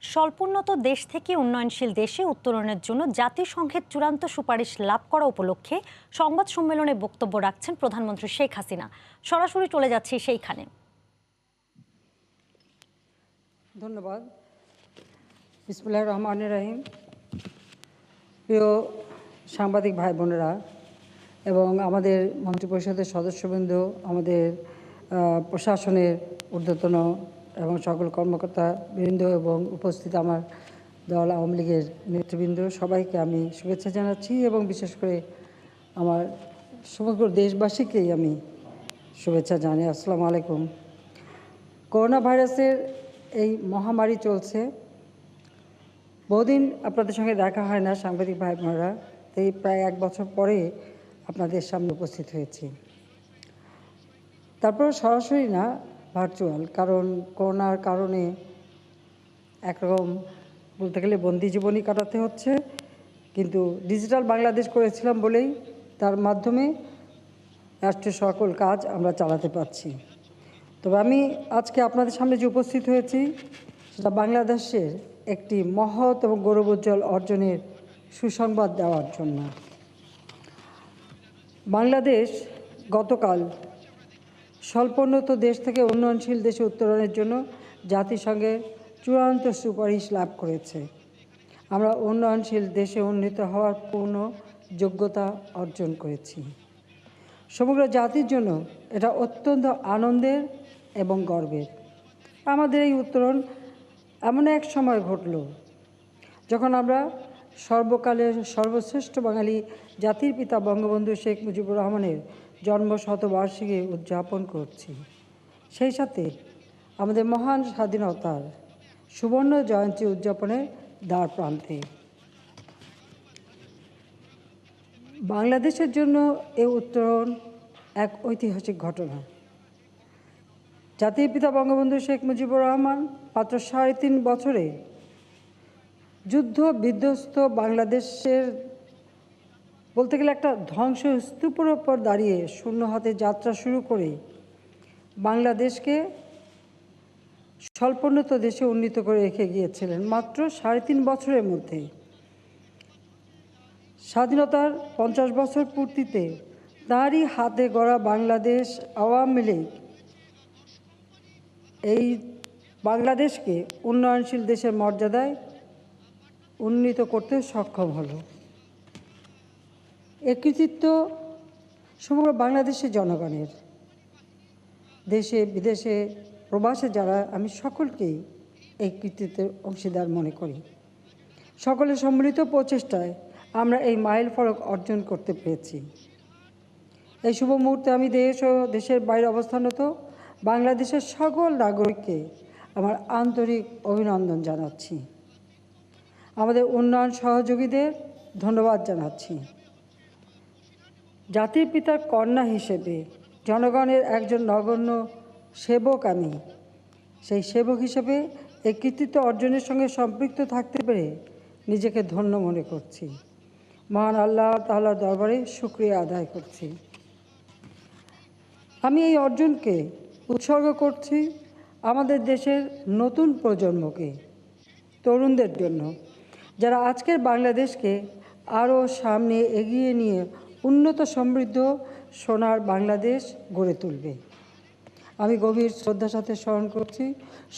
স্বল্পোন্নত দেশ থেকে উন্নয়নশীল দেশে উত্তরণের জন্য জাতিসংঘের চূড়ান্ত সুপারিশ লাভ করা উপলক্ষে সংবাদ সম্মেলনে বক্তব্য রাখছেন প্রধানমন্ত্রী শেখ হাসিনা। সরাসরি চলে যাচ্ছি সেইখানে। ধন্যবাদ। বিসমিল্লাহির রহমানির রহিম। প্রিয় সাংবাদিক ভাই বোনেরা এবং আমাদের মন্ত্রিপরিষদের সদস্যবৃন্দ, আমাদের প্রশাসনের ঊর্ধ্বতন এবং সকল কর্মকর্তা বৃন্দ এবং উপস্থিত আমার দল আওয়ামী লীগের নেতৃবৃন্দ, সবাইকে আমি শুভেচ্ছা জানাচ্ছি এবং বিশেষ করে আমার সমগ্র দেশবাসীকেই আমি শুভেচ্ছা জানাই। আসসালামু আলাইকুম। করোনা ভাইরাসের এই মহামারী চলছে, বহুদিন আপনাদের সঙ্গে দেখা হয় না সাংবাদিক ভাই বোনেরা, এই প্রায় 1 বছর পরে আপনাদের সামনে উপস্থিত হয়েছি। তারপর সরাসরি না, ভার্চুয়াল, কারণ করোনার কারণে একরকম বলতে গেলে বন্দি জীবনই কাটাতে হচ্ছে, কিন্তু ডিজিটাল বাংলাদেশ করেছিলাম বলেই তার মাধ্যমে রাষ্ট্রের সকল কাজ আমরা চালাতে পারছি। তবে আমি আজকে আপনাদের সামনে যে উপস্থিত হয়েছি সেটা বাংলাদেশের একটি মহৎ এবং গৌরবোজ্জ্বল অর্জনের সুসংবাদ দেওয়ার জন্য। বাংলাদেশ গতকাল স্বল্পোন্নত দেশ থেকে উন্নয়নশীল দেশে উত্তরণের জন্য জাতিসংঘের চূড়ান্ত সুপারিশ লাভ করেছে। আমরা উন্নয়নশীল দেশে উন্নীত হওয়ার পূর্ণ যোগ্যতা অর্জন করেছি। সমগ্র জাতির জন্য এটা অত্যন্ত আনন্দের এবং গর্বের। আমাদের এই উত্তরণ এমন এক সময় ঘটল যখন আমরা সর্বকালের সর্বশ্রেষ্ঠ বাঙালি জাতির পিতা বঙ্গবন্ধু শেখ মুজিবুর রহমানের জন্মশতবার্ষিকী উদযাপন করছি। সেই সাথে আমাদের মহান স্বাধীনতার সুবর্ণ জয়ন্তী উদযাপনের দ্বার প্রান্তে। বাংলাদেশের জন্য এই উত্তরণ এক ঐতিহাসিক ঘটনা। জাতির পিতা বঙ্গবন্ধু শেখ মুজিবুর রহমান মাত্র 3.5 বছরে যুদ্ধ বিধ্বস্ত বাংলাদেশের বলতে গেলে একটা ধ্বংসস্তূপের ওপর দাঁড়িয়ে শূন্য হাতে যাত্রা শুরু করে বাংলাদেশকে স্বল্পোন্নত দেশে উন্নীত করে রেখে গিয়েছিলেন মাত্র 3.5 বছরের মধ্যে। স্বাধীনতার 50 বছর পূর্তিতে তাঁরই হাতে গড়া বাংলাদেশ আওয়ামী লীগ এই বাংলাদেশকে উন্নয়নশীল দেশের মর্যাদায় উন্নীত করতে সক্ষম হলো। এ কৃতিত্ব সমগ্র বাংলাদেশের জনগণের, দেশে বিদেশে প্রবাসে যারা, আমি সকলকেই এই কৃতিত্বের অংশীদার মনে করি। সকলের সম্মিলিত প্রচেষ্টায় আমরা এই মাইল ফলক অর্জন করতে পেরেছি। এই শুভ মুহূর্তে আমি দেশ ও দেশের বাইরে অবস্থানরত বাংলাদেশের সকল নাগরিককে আমার আন্তরিক অভিনন্দন জানাচ্ছি। আমাদের উন্নয়ন সহযোগীদের ধন্যবাদ জানাচ্ছি। জাতির পিতার কন্যা হিসেবে জনগণের একজন নগণ্য সেবক আমি। সেই সেবক হিসেবে এই কৃতিত্ব অর্জনের সঙ্গে সম্পৃক্ত থাকতে পেরে নিজেকে ধন্য মনে করছি। মহান আল্লাহ তাআলার দরবারে শুকরিয়া আদায় করছি। আমি এই অর্জনকে উৎসর্গ করছি আমাদের দেশের নতুন প্রজন্মকে, তরুণদের জন্য, যারা আজকের বাংলাদেশকে আরও সামনে এগিয়ে নিয়ে উন্নত সমৃদ্ধ সোনার বাংলাদেশ গড়ে তুলবে। আমি গভীর শ্রদ্ধার সাথে স্মরণ করছি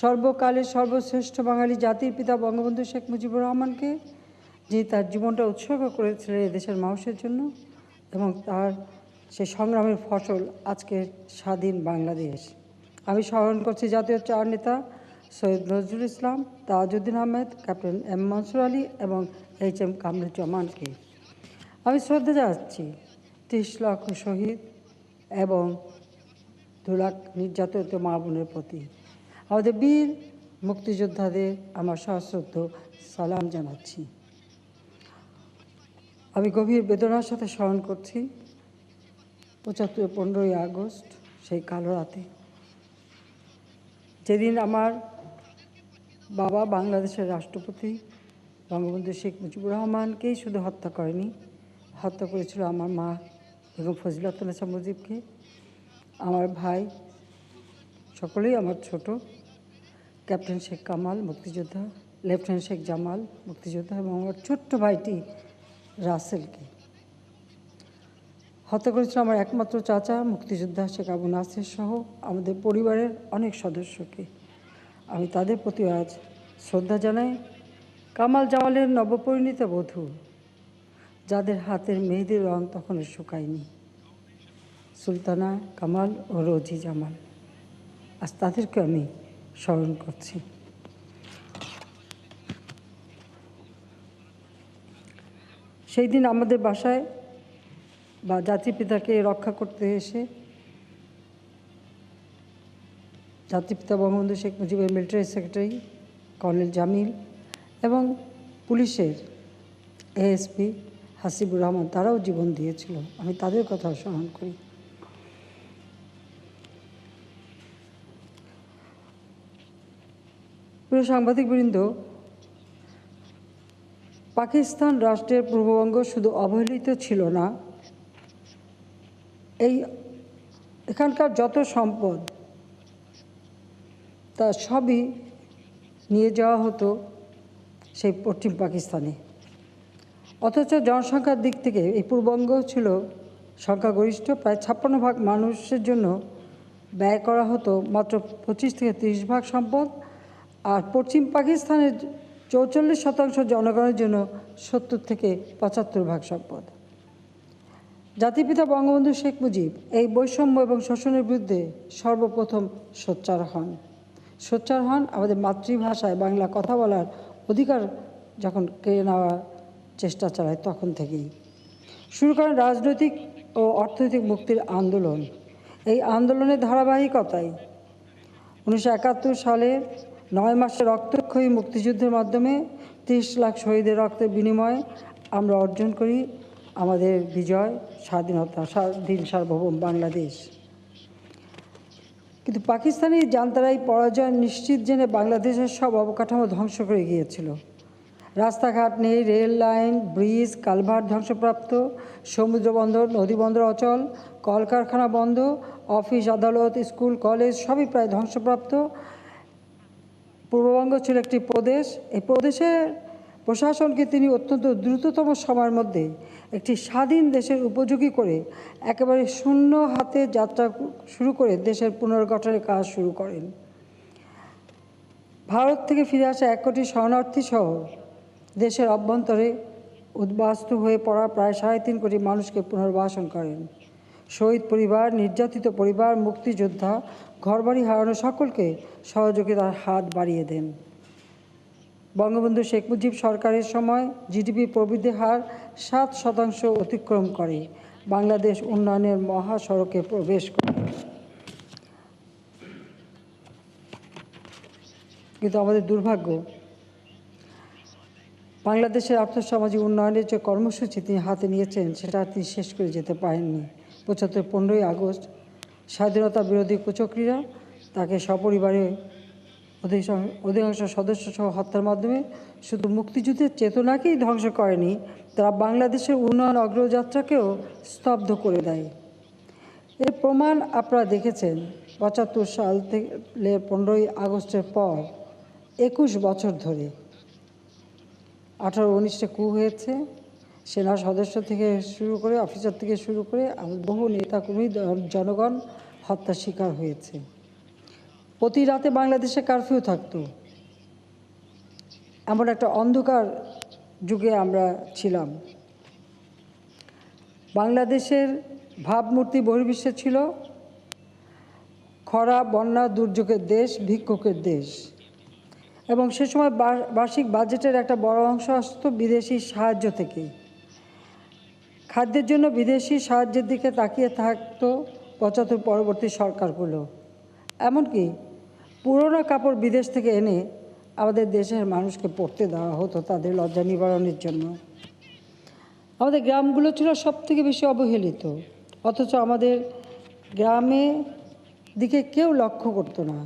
সর্বকালের সর্বশ্রেষ্ঠ বাঙালি জাতির পিতা বঙ্গবন্ধু শেখ মুজিবুর রহমানকে, যিনি তার জীবনটা উৎসর্গ করেছিলেন দেশের মানুষের জন্য, এবং তার সে সংগ্রামের ফসল আজকের স্বাধীন বাংলাদেশ। আমি স্মরণ করছি জাতীয় চার নেতা সৈয়দ নজরুল ইসলাম, তাজউদ্দিন আহমেদ, ক্যাপ্টেন এম মনসুর আলী এবং HM কামরুজ্জামানকে। আমি শ্রদ্ধা জানাচ্ছি 30 লক্ষ শহীদ এবং 2 লাখ নির্যাতিত মা বোনের প্রতি। আমাদের বীর মুক্তিযোদ্ধাদের আমার সশ্রদ্ধ সালাম জানাচ্ছি। আমি গভীর বেদনার সাথে স্মরণ করছি 15ই আগস্ট, সেই কালো রাতে, যেদিন আমার বাবা বাংলাদেশের রাষ্ট্রপতি বঙ্গবন্ধু শেখ মুজিবুর রহমানকেই শুধু হত্যা করেনি, হত্যা করেছিল আমার মা এবং ফজিলাতুন্নেছা মুজিবকে, আমার ভাই, সকলেই আমার ছোট, ক্যাপ্টেন শেখ কামাল মুক্তিযোদ্ধা, লেফটেন্যান্ট শেখ জামাল মুক্তিযোদ্ধা এবং আমার ছোট্ট ভাইটি রাসেলকে। হত্যা করেছিল আমার একমাত্র চাচা মুক্তিযোদ্ধা শেখ আবু নাসির সহ আমাদের পরিবারের অনেক সদস্যকে। আমি তাদের প্রতি আজ শ্রদ্ধা জানাই। কামাল জামালের নবপরিণীতা বধূ, যাদের হাতের মেহেদির রং তখনও শুকায়নি, সুলতানা কামাল ও রোজি জামাল, আজ তাদেরকে আমি স্মরণ করছি। সেই দিন আমাদের বাসায় বা জাতির পিতাকে রক্ষা করতে এসে জাতির পিতা বঙ্গবন্ধু শেখ মুজিবের মিলিটারি সেক্রেটারি কর্নেল জামিল এবং পুলিশের এএসপি হাসিবুর রহমান, তারাও জীবন দিয়েছিল। আমি তাদের কথা স্মরণ করি। প্রিয় সাংবাদিকবৃন্দ, পাকিস্তান রাষ্ট্রের পূর্ববঙ্গ শুধু অবহেলিত ছিল না, এখানকার যত সম্পদ তা সবই নিয়ে যাওয়া হতো সেই পশ্চিম পাকিস্তানে। অথচ জনসংখ্যার দিক থেকে এই পূর্ববঙ্গ ছিল সংখ্যাগরিষ্ঠ। প্রায় 56% মানুষের জন্য ব্যয় করা হতো মাত্র 25 থেকে 30% সম্পদ, আর পশ্চিম পাকিস্তানের 44% জনগণের জন্য 70 থেকে 75% সম্পদ। জাতিপিতা বঙ্গবন্ধু শেখ মুজিব এই বৈষম্য এবং শোষণের বিরুদ্ধে সর্বপ্রথম সোচ্চার হন। আমাদের মাতৃভাষায় বাংলা কথা বলার অধিকার যখন কেড়ে নেওয়ার চেষ্টা চালায় তখন থেকেই শুরু করেন রাজনৈতিক ও অর্থনৈতিক মুক্তির আন্দোলন। এই আন্দোলনের ধারাবাহিকতায় 1971 সালে 9 মাসের রক্তক্ষয়ী মুক্তিযুদ্ধের মাধ্যমে 30 লাখ শহীদের রক্তের বিনিময়ে আমরা অর্জন করি আমাদের বিজয়, স্বাধীনতা, স্বাধীন সার্বভৌম বাংলাদেশ। কিন্তু পাকিস্তানি জান্তারাই পরাজয় নিশ্চিত জেনে বাংলাদেশের সব অবকাঠামো ধ্বংস করে গিয়েছিল। রাস্তাঘাট নেই, রেল লাইন, ব্রিজ, কালভার্ট ধ্বংসপ্রাপ্ত, সমুদ্রবন্দর, নদীবন্দর অচল, কলকারখানা বন্ধ, অফিস, আদালত, স্কুল, কলেজ সবই প্রায় ধ্বংসপ্রাপ্ত। পূর্ববঙ্গ ছিল একটি প্রদেশ। এই প্রদেশের প্রশাসনকে তিনি অত্যন্ত দ্রুততম সময়ের মধ্যে একটি স্বাধীন দেশের উপযোগী করে একেবারে শূন্য হাতে যাত্রা শুরু করে দেশের পুনর্গঠনের কাজ শুরু করেন। ভারত থেকে ফিরে আসা 1 কোটি শরণার্থী সহ দেশের অভ্যন্তরে উদ্বাস্তু হয়ে পড়া প্রায় 3.5 কোটি মানুষকে পুনর্বাসন করেন। শহীদ পরিবার, নির্যাতিত পরিবার, মুক্তিযোদ্ধা, ঘরবাড়ি হারানো সকলকে সহযোগিতার হাত বাড়িয়ে দেন। বঙ্গবন্ধু শেখ মুজিব সরকারের সময় জিডিপি প্রবৃদ্ধির হার 7% অতিক্রম করে বাংলাদেশ উন্নয়নের মহাসড়কে প্রবেশ করে। কিন্তু আমাদের দুর্ভাগ্য, বাংলাদেশের আর্থসামাজিক উন্নয়নের যে কর্মসূচি তিনি হাতে নিয়েছেন সেটা তিনি শেষ করে যেতে পারেননি। 15ই আগস্ট স্বাধীনতা বিরোধী কুচক্রীরা তাকে সপরিবারে অধিকাংশ সদস্য সহ হত্যার মাধ্যমে শুধু মুক্তিযুদ্ধের চেতনাকেই ধ্বংস করেনি, তারা বাংলাদেশের উন্নয়ন অগ্রযাত্রাকেও স্তব্ধ করে দেয়। এর প্রমাণ আপনারা দেখেছেন 75 সাল থেকে 15ই আগস্টের পর 21 বছর ধরে 18-19টা কূ হয়েছে। সেনা সদস্য থেকে শুরু করে, অফিসার থেকে শুরু করে বহু নেতাকর্মী, জনগণ হত্যার শিকার হয়েছে। প্রতি রাতে বাংলাদেশে কারফিউ থাকতো। এমন একটা অন্ধকার যুগে আমরা ছিলাম। বাংলাদেশের ভাবমূর্তি বহির্বিশ্বে ছিল খরা, বন্যা, দুর্যোগের দেশ, ভিক্ষুকের দেশ। এবং সে সময় বার্ষিক বাজেটের একটা বড় অংশ আসতো বিদেশি সাহায্য থেকে। খাদ্যের জন্য বিদেশি সাহায্যের দিকে তাকিয়ে থাকতো 75 পরবর্তী সরকারগুলো। এমনকি পুরনো কাপড় বিদেশ থেকে এনে আমাদের দেশের মানুষকে পরতে দেওয়া হতো তাদের লজ্জা নিবারণের জন্য। আমাদের গ্রামগুলো ছিল সবথেকে বেশি অবহেলিত, অথচ আমাদের গ্রামে দিকে কেউ লক্ষ্য করতো না।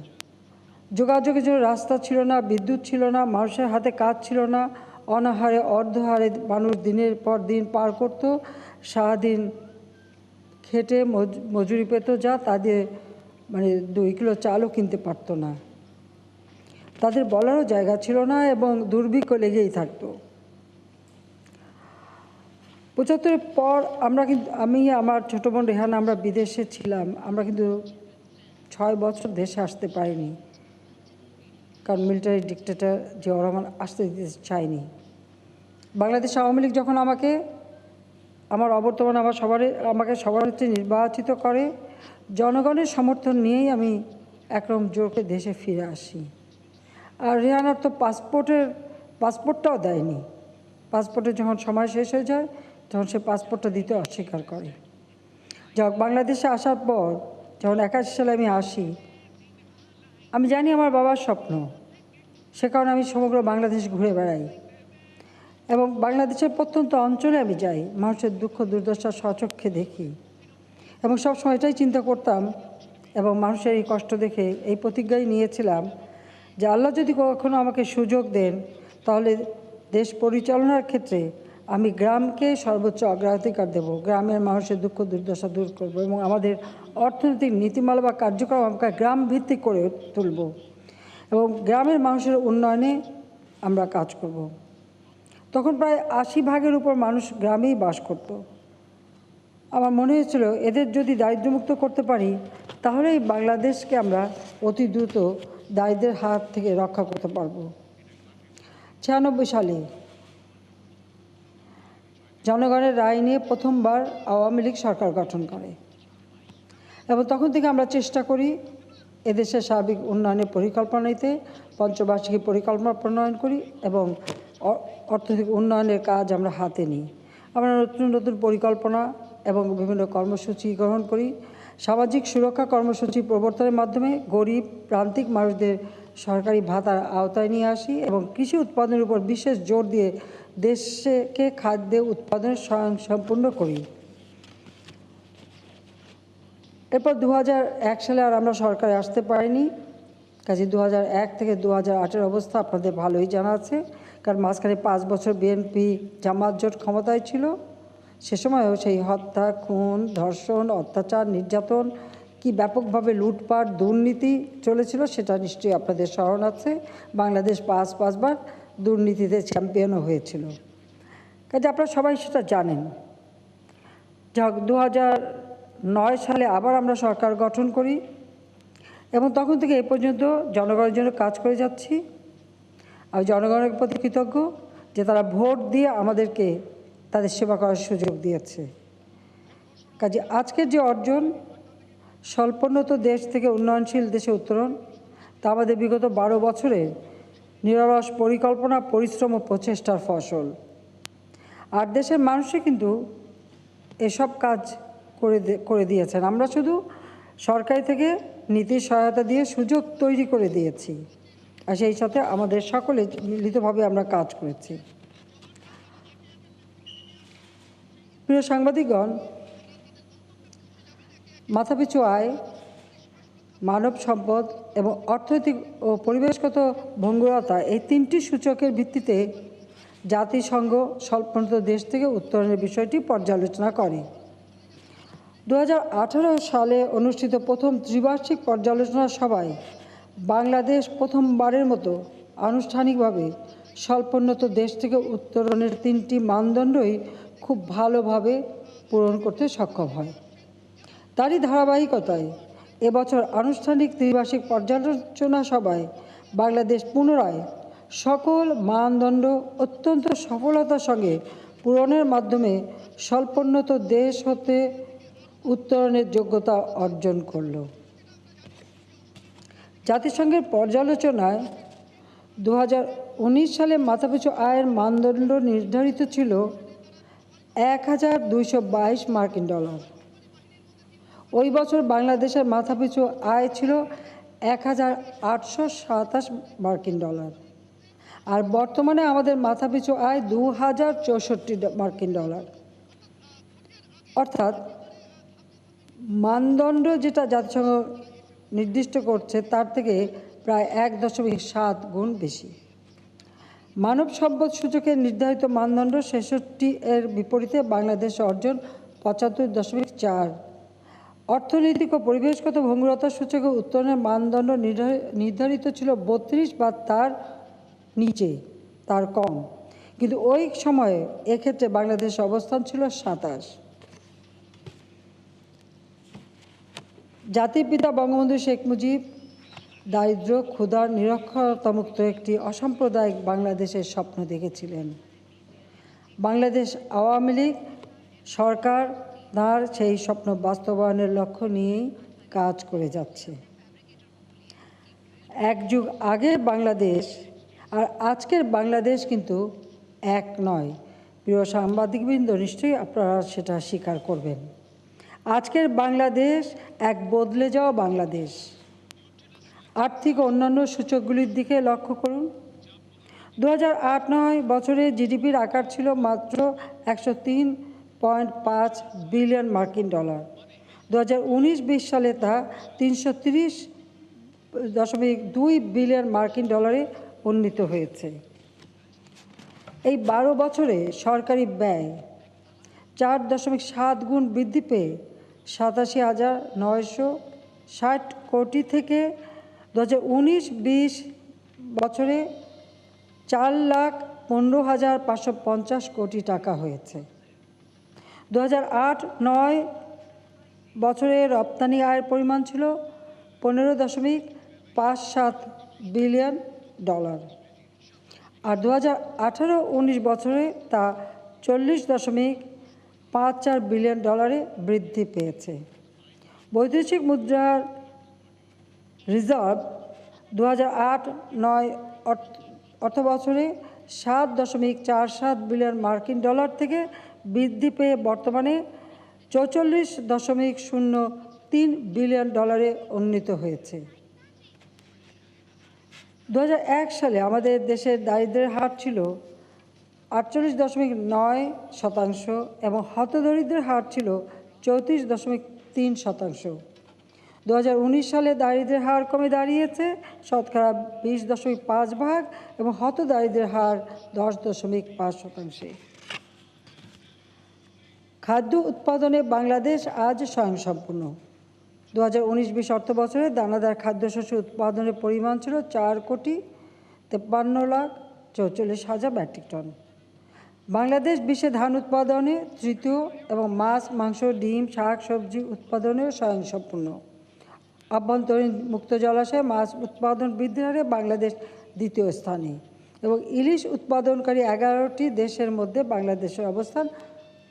যোগাযোগের জন্য রাস্তা ছিল না, বিদ্যুৎ ছিল না, মানুষের হাতে কাজ ছিল না। অনাহারে, অর্ধহারে মানুষ দিনের পর দিন পার করত। সারাদিন খেটে মজুরি পেত, যা তাদের 2 কিলো চালও কিনতে পারতো না। তাদের বলারও জায়গা ছিল না এবং দুর্ভিক্ষ লেগেই থাকতো। ৭৫-এর পর আমি আমার ছোটো বোন রেহানা আমরা বিদেশে ছিলাম। আমরা কিন্তু 6 বছর দেশে আসতে পারিনি, কারণ মিলিটারি ডিক্টেটর জিয়াউর রহমান আসতে দিতে চায়নি। বাংলাদেশ আওয়ামী লীগ যখন আমার অবর্তমানে আমাকে সবার হচ্ছে নির্বাচিত করে, জনগণের সমর্থন নিয়েই আমি একরকম জোরকে দেশে ফিরে আসি। আর রেহানার তো পাসপোর্টটাও দেয়নি। পাসপোর্টের যখন সময় শেষ হয়ে যায় তখন সে পাসপোর্টটা দিতে অস্বীকার করে। যাক, বাংলাদেশে আসার পর যখন 81 সালে আমি আসি, আমি জানি আমার বাবার স্বপ্ন, সে কারণে আমি সমগ্র বাংলাদেশ ঘুরে বেড়াই এবং বাংলাদেশের প্রত্যন্ত অঞ্চলে আমি যাই, মানুষের দুঃখ দুর্দশা স্বচক্ষে দেখি এবং সবসময় এটাই চিন্তা করতাম এবং মানুষের এই কষ্ট দেখে এই প্রতিজ্ঞাই নিয়েছিলাম যে আল্লাহ যদি কখনো আমাকে সুযোগ দেন, তাহলে দেশ পরিচালনার ক্ষেত্রে আমি গ্রামকে সর্বোচ্চ অগ্রাধিকার দেব, গ্রামের মানুষের দুঃখ দুর্দশা দূর করব এবং আমাদের অর্থনৈতিক নীতিমালা বা কার্যক্রম আমাকে গ্রাম ভিত্তিক করে তুলব এবং গ্রামের মানুষের উন্নয়নে আমরা কাজ করব। তখন প্রায় 80% উপর মানুষ গ্রামেই বাস করত। আমার মনে হয়েছিল এদের যদি দারিদ্র্যমুক্ত করতে পারি, তাহলেই বাংলাদেশকে আমরা অতি দ্রুত দারিদ্র্যের হাত থেকে রক্ষা করতে পারব। 96 সালে জনগণের রায় নিয়ে প্রথমবার আওয়ামী লীগ সরকার গঠন করে এবং তখন থেকে আমরা চেষ্টা করি এদেশের সার্বিক উন্নয়নের পরিকল্পনা নিতে, পঞ্চবার্ষিকী পরিকল্পনা প্রণয়ন করি এবং অর্থনৈতিক উন্নয়নের কাজ আমরা হাতে নিই। আমরা নতুন নতুন পরিকল্পনা এবং বিভিন্ন কর্মসূচি গ্রহণ করি। সামাজিক সুরক্ষা কর্মসূচি প্রবর্তনের মাধ্যমে গরিব প্রান্তিক মানুষদের সরকারি ভাতার আওতায় নিয়ে আসি এবং কৃষি উৎপাদনের উপর বিশেষ জোর দিয়ে দেশকে খাদ্য উৎপাদনের স্বয়ংসম্পূর্ণ করি। এরপর 2001 সালে আর আমরা সরকারে আসতে পারিনি, কাজে 2001 থেকে 2008-এর অবস্থা আপনাদের ভালোই জানা আছে, কারণ মাঝখানে 5 বছর বিএনপি জামাত জোট ক্ষমতায় ছিল। সে সময়ও সেই হত্যা, খুন, ধর্ষণ, অত্যাচার, নির্যাতন, কি ব্যাপকভাবে লুটপাট, দুর্নীতি চলেছিল সেটা নিশ্চয়ই আপনাদের স্মরণ আছে। বাংলাদেশ পাঁচবার দুর্নীতিতে চ্যাম্পিয়নও হয়েছিল, কাজে আপনারা সবাই সেটা জানেন। যাক, 2009 সালে আবার আমরা সরকার গঠন করি এবং তখন থেকে এ পর্যন্ত জনগণের জন্য কাজ করে যাচ্ছি। আমি জনগণের প্রতি কৃতজ্ঞ যে তারা ভোট দিয়ে আমাদেরকে তাদের সেবা করার সুযোগ দিয়েছে। কাজে আজকের যে অর্জন, স্বল্পোন্নত দেশ থেকে উন্নয়নশীল দেশে উত্তরণ, তা আমাদের বিগত 12 বছরের নিরলস পরিকল্পনা, পরিশ্রম ও প্রচেষ্টার ফসল। আর দেশের মানুষই কিন্তু এসব কাজ করে দিয়েছেন। আমরা শুধু সরকারি থেকে নীতি সহায়তা দিয়ে সুযোগ তৈরি করে দিয়েছি, আর সেই সাথে আমাদের সকলে মিলিতভাবে আমরা কাজ করেছি। প্রিয় সাংবাদিকগণ, মাথাপিছু আয়, মানব সম্পদ এবং অর্থনৈতিক ও পরিবেশগত ভঙ্গুরতা, এই 3টি সূচকের ভিত্তিতে জাতিসংঘ স্বল্পোন্নত দেশ থেকে উত্তরণের বিষয়টি পর্যালোচনা করে। 2018 সালে অনুষ্ঠিত প্রথম ত্রিবার্ষিক পর্যালোচনা সভায় বাংলাদেশ প্রথমবারের মতো আনুষ্ঠানিকভাবে স্বল্পোন্নত দেশ থেকে উত্তরণের 3টি মানদণ্ডই খুব ভালোভাবে পূরণ করতে সক্ষম হয়। তারই ধারাবাহিকতায় এবছর আনুষ্ঠানিক ত্রিবার্ষিক পর্যালোচনা সভায় বাংলাদেশ পুনরায় সকল মানদণ্ড অত্যন্ত সফলতার সঙ্গে পূরণের মাধ্যমে স্বল্পোন্নত দেশ হতে উত্তরণের যোগ্যতা অর্জন করল। জাতিসংঘের পর্যালোচনায় 2019 সালে মাথাপিছু আয়ের মানদণ্ড নির্ধারিত ছিল $1,222 মার্কিন। ওই বছর বাংলাদেশের মাথাপিছু আয় ছিল $1,827 মার্কিন। আর বর্তমানে আমাদের মাথাপিছু আয় $2,064 মার্কিন। অর্থাৎ মানদণ্ড যেটা জাতিসংঘ নির্দিষ্ট করছে তার থেকে প্রায় 1.7 গুণ বেশি। মানব সম্পদ সূচকের নির্ধারিত মানদণ্ড 66 এর বিপরীতে বাংলাদেশ অর্জন 75.4। অর্থনৈতিক ও পরিবেশগত ভঙ্গুরতা সূচকে উত্তরণের মানদণ্ড নির্ধারিত ছিল 32 বা তার নিচে, তার কম, কিন্তু ওই সময়ে এক্ষেত্রে বাংলাদেশের অবস্থান ছিল 27। জাতির পিতা বঙ্গবন্ধু শেখ মুজিব দারিদ্র, ক্ষুধার, নিরক্ষরতামুক্ত একটি অসাম্প্রদায়িক বাংলাদেশের স্বপ্ন দেখেছিলেন। বাংলাদেশ আওয়ামী লীগ সরকার তার সেই স্বপ্ন বাস্তবায়নের লক্ষ্য নিয়েই কাজ করে যাচ্ছে। এক যুগ আগের বাংলাদেশ আর আজকের বাংলাদেশ কিন্তু এক নয়। প্রিয় সাংবাদিকবৃন্দ, নিশ্চয়ই আপনারা সেটা স্বীকার করবেন। আজকের বাংলাদেশ এক বদলে যাওয়া বাংলাদেশ। আর্থিক ও অন্যান্য সূচকগুলির দিকে লক্ষ্য করুন। 2008-09 বছরে জিডিপির আকার ছিল মাত্র 103.5 বিলিয়ন মার্কিন ডলার। 2019-20 সালে তা 330.2 বিলিয়ন মার্কিন ডলারে উন্নীত হয়েছে। এই 12 বছরে সরকারি ব্যয় 4.7 গুণ বৃদ্ধি পেয়ে 87,960 কোটি থেকে 2019-20 বছরে 4,15,550 কোটি টাকা হয়েছে। 2008-09 বছরে রপ্তানি আয়ের পরিমাণ ছিল 15.57 বিলিয়ন ডলার, আর 2018-19 বছরে তা 40.54 বিলিয়ন ডলারে বৃদ্ধি পেয়েছে। বৈদেশিক মুদ্রার রিজার্ভ 2008-09 অর্থ বছরে 7.47 বিলিয়ন মার্কিন ডলার থেকে বৃদ্ধি পেয়ে বর্তমানে 44.03 বিলিয়ন ডলারে উন্নীত হয়েছে। 2001 সালে আমাদের দেশের দারিদ্র্যের হার ছিল 48.9% এবং হতদরিদ্রের হার ছিল 34.3%। 2019 সালে দারিদ্র্যের হার কমে দাঁড়িয়েছে শতকরা 20.5% এবং হতদারিদ্র্যের হার 10.5%। খাদ্য উৎপাদনে বাংলাদেশ আজ স্বয়ংসম্পূর্ণ। 2019-20 অর্থ বছরে দানাদার খাদ্যশস্য উৎপাদনের পরিমাণ ছিল 4,53,44,000 মেট্রিক টন। বাংলাদেশ বিশ্বে ধান উৎপাদনে তৃতীয় এবং মাছ, মাংস, ডিম, শাক, সবজি উৎপাদনেও স্বয়ংসম্পূর্ণ। আভ্যন্তরীণ মুক্ত জলাশয়ে মাছ উৎপাদন বৃদ্ধির হারে বাংলাদেশ দ্বিতীয় স্থানে এবং ইলিশ উৎপাদনকারী 11টি দেশের মধ্যে বাংলাদেশের অবস্থান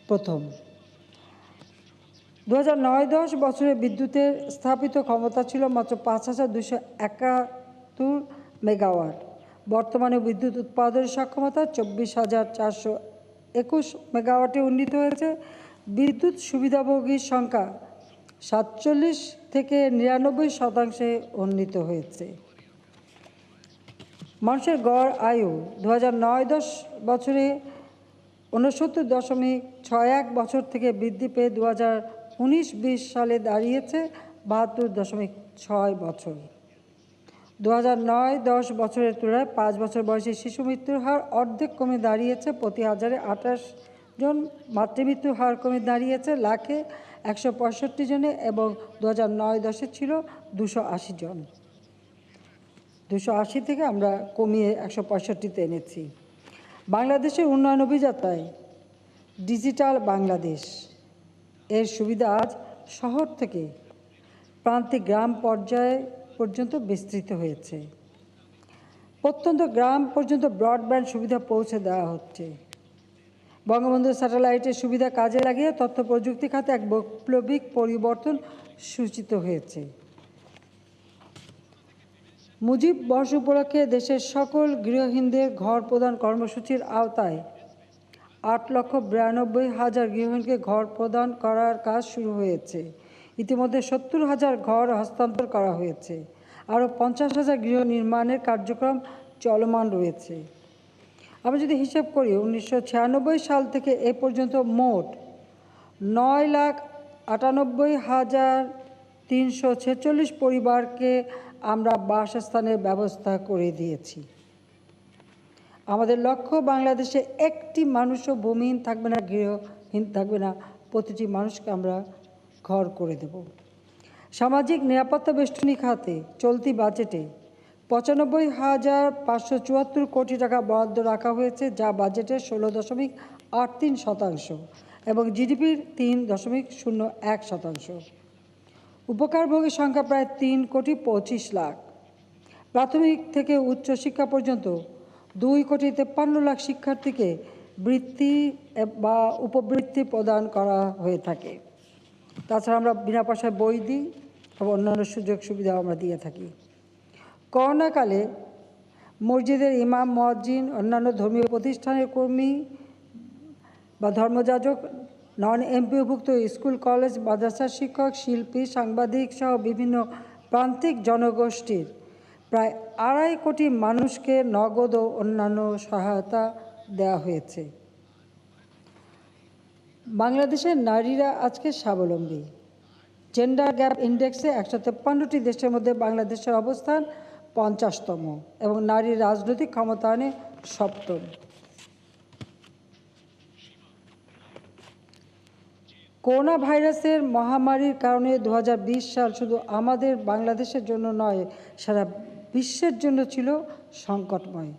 প্রথম। 2009-10 বছরে বিদ্যুতের স্থাপিত ক্ষমতা ছিল মাত্র 5,271 মেগাওয়াট। বর্তমানে বিদ্যুৎ উৎপাদনের সক্ষমতা 24,421 মেগাওয়াটে উন্নীত হয়েছে। বিদ্যুৎ সুবিধাভোগীর সংখ্যা 47 থেকে 99% উন্নীত হয়েছে। মানুষের গড় আয়ু 2009-10 বছরে 69.61 বছর থেকে বৃদ্ধি পেয়ে 2019-20 সালে দাঁড়িয়েছে 72.6 বছর। 2009-10 বছরের তুলনায় 5 বছর বয়সী শিশু মৃত্যুর হার অর্ধেক কমে দাঁড়িয়েছে প্রতি 1000-এ 28 জন। মাতৃমৃত্যুর হার কমে দাঁড়িয়েছে লাখে 165 জনে এবং 2009-10 ছিল 280 জন। 280 থেকে আমরা কমিয়ে 165-তে এনেছি। বাংলাদেশের উন্নয়ন অভিযাত্রায় ডিজিটাল বাংলাদেশ এর সুবিধা আজ শহর থেকে প্রান্তিক গ্রাম পর্যায়ে পর্যন্ত বিস্তৃত হয়েছে। প্রত্যন্ত গ্রাম পর্যন্ত ব্রডব্যান্ড সুবিধা পৌঁছে দেওয়া হচ্ছে। বঙ্গবন্ধু স্যাটেলাইটের সুবিধা কাজে লাগিয়ে তথ্য প্রযুক্তি খাতে এক বৈপ্লবিক পরিবর্তন সূচিত হয়েছে। মুজিব বর্ষ উপলক্ষে দেশের সকল গৃহহীনদের ঘর প্রদান কর্মসূচির আওতায় 8,92,000 গৃহহীনকে ঘর প্রদান করার কাজ শুরু হয়েছে। ইতিমধ্যে 70,000 ঘর হস্তান্তর করা হয়েছে। আরও 50,000 গৃহ নির্মাণের কার্যক্রম চলমান রয়েছে। আমরা যদি হিসাব করি 1996 সাল থেকে এ পর্যন্ত মোট 9,98,346 পরিবারকে আমরা বাসস্থানের ব্যবস্থা করে দিয়েছি। আমাদের লক্ষ্য বাংলাদেশে একটি মানুষও ভূমিহীন থাকবে না, গৃহহীন থাকবে না, প্রতিটি মানুষকে আমরা ঘর করে দেব। সামাজিক নিরাপত্তা বেষ্টনী খাতে চলতি বাজেটে ৯৫,৫৭৪ কোটি টাকা বরাদ্দ রাখা হয়েছে, যা বাজেটের ১৬.৮৩% এবং জিডিপির ৩.০১%। উপকারভোগীর সংখ্যা প্রায় ৩,২৫,০০,০০০। প্রাথমিক থেকে উচ্চশিক্ষা পর্যন্ত ২,৫৩,০০,০০০ শিক্ষার্থীকে বৃত্তি বা উপবৃত্তি প্রদান করা হয়ে থাকে। তাছাড়া আমরা বিনা পয়সায় বই দিই এবং অন্যান্য সুযোগ সুবিধাও আমরা দিয়ে থাকি। করোনাকালে মসজিদের ইমাম, মুয়াজ্জিন, অন্যান্য ধর্মীয় প্রতিষ্ঠানের কর্মী বা ধর্মযাজক, নন এমপিওভুক্ত স্কুল, কলেজ, মাদ্রাসার শিক্ষক, শিল্পী, সাংবাদিক সহ বিভিন্ন প্রান্তিক জনগোষ্ঠীর প্রায় ২.৫ কোটি মানুষকে নগদ ও অন্যান্য সহায়তা দেওয়া হয়েছে। বাংলাদেশের নারীরা আজকে স্বাবলম্বী। জেন্ডার গ্যাপ ইন্ডেক্সে ১৫৩ দেশের মধ্যে বাংলাদেশের অবস্থান ৫০তম এবং নারীর রাজনৈতিক ক্ষমতায়নে ৭ম। করোনা ভাইরাসের মহামারীর কারণে ২০২০ সাল শুধু আমাদের বাংলাদেশের জন্য নয়, সারা বিশ্বের জন্য ছিল সংকটময়।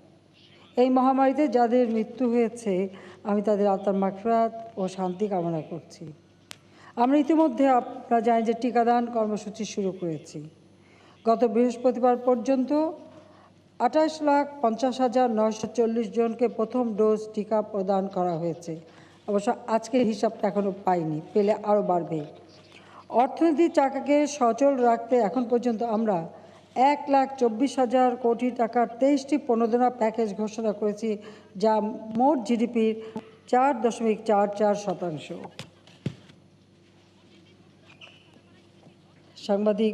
এই মহামারীতে যাদের মৃত্যু হয়েছে, আমি তাদের আত্মার মাগফিরাত ও শান্তি কামনা করছি। আমরা ইতিমধ্যে আপনারা জানেন যে টিকাদান কর্মসূচি শুরু করেছি। গত বৃহস্পতিবার পর্যন্ত ২৮,৫০,৯৪০ জনকে প্রথম ডোজ টিকা প্রদান করা হয়েছে। অবশ্য আজকের হিসাবটা এখনও পাইনি, পেলে আরও বাড়বে। অর্থনীতির চাকাকে সচল রাখতে এখন পর্যন্ত আমরা ১,২৪,০০০ কোটি টাকার ২৩টি প্রণোদনা প্যাকেজ ঘোষণা করেছি, যা মোট জিডিপির ৪.৪৪%। সাংবাদিক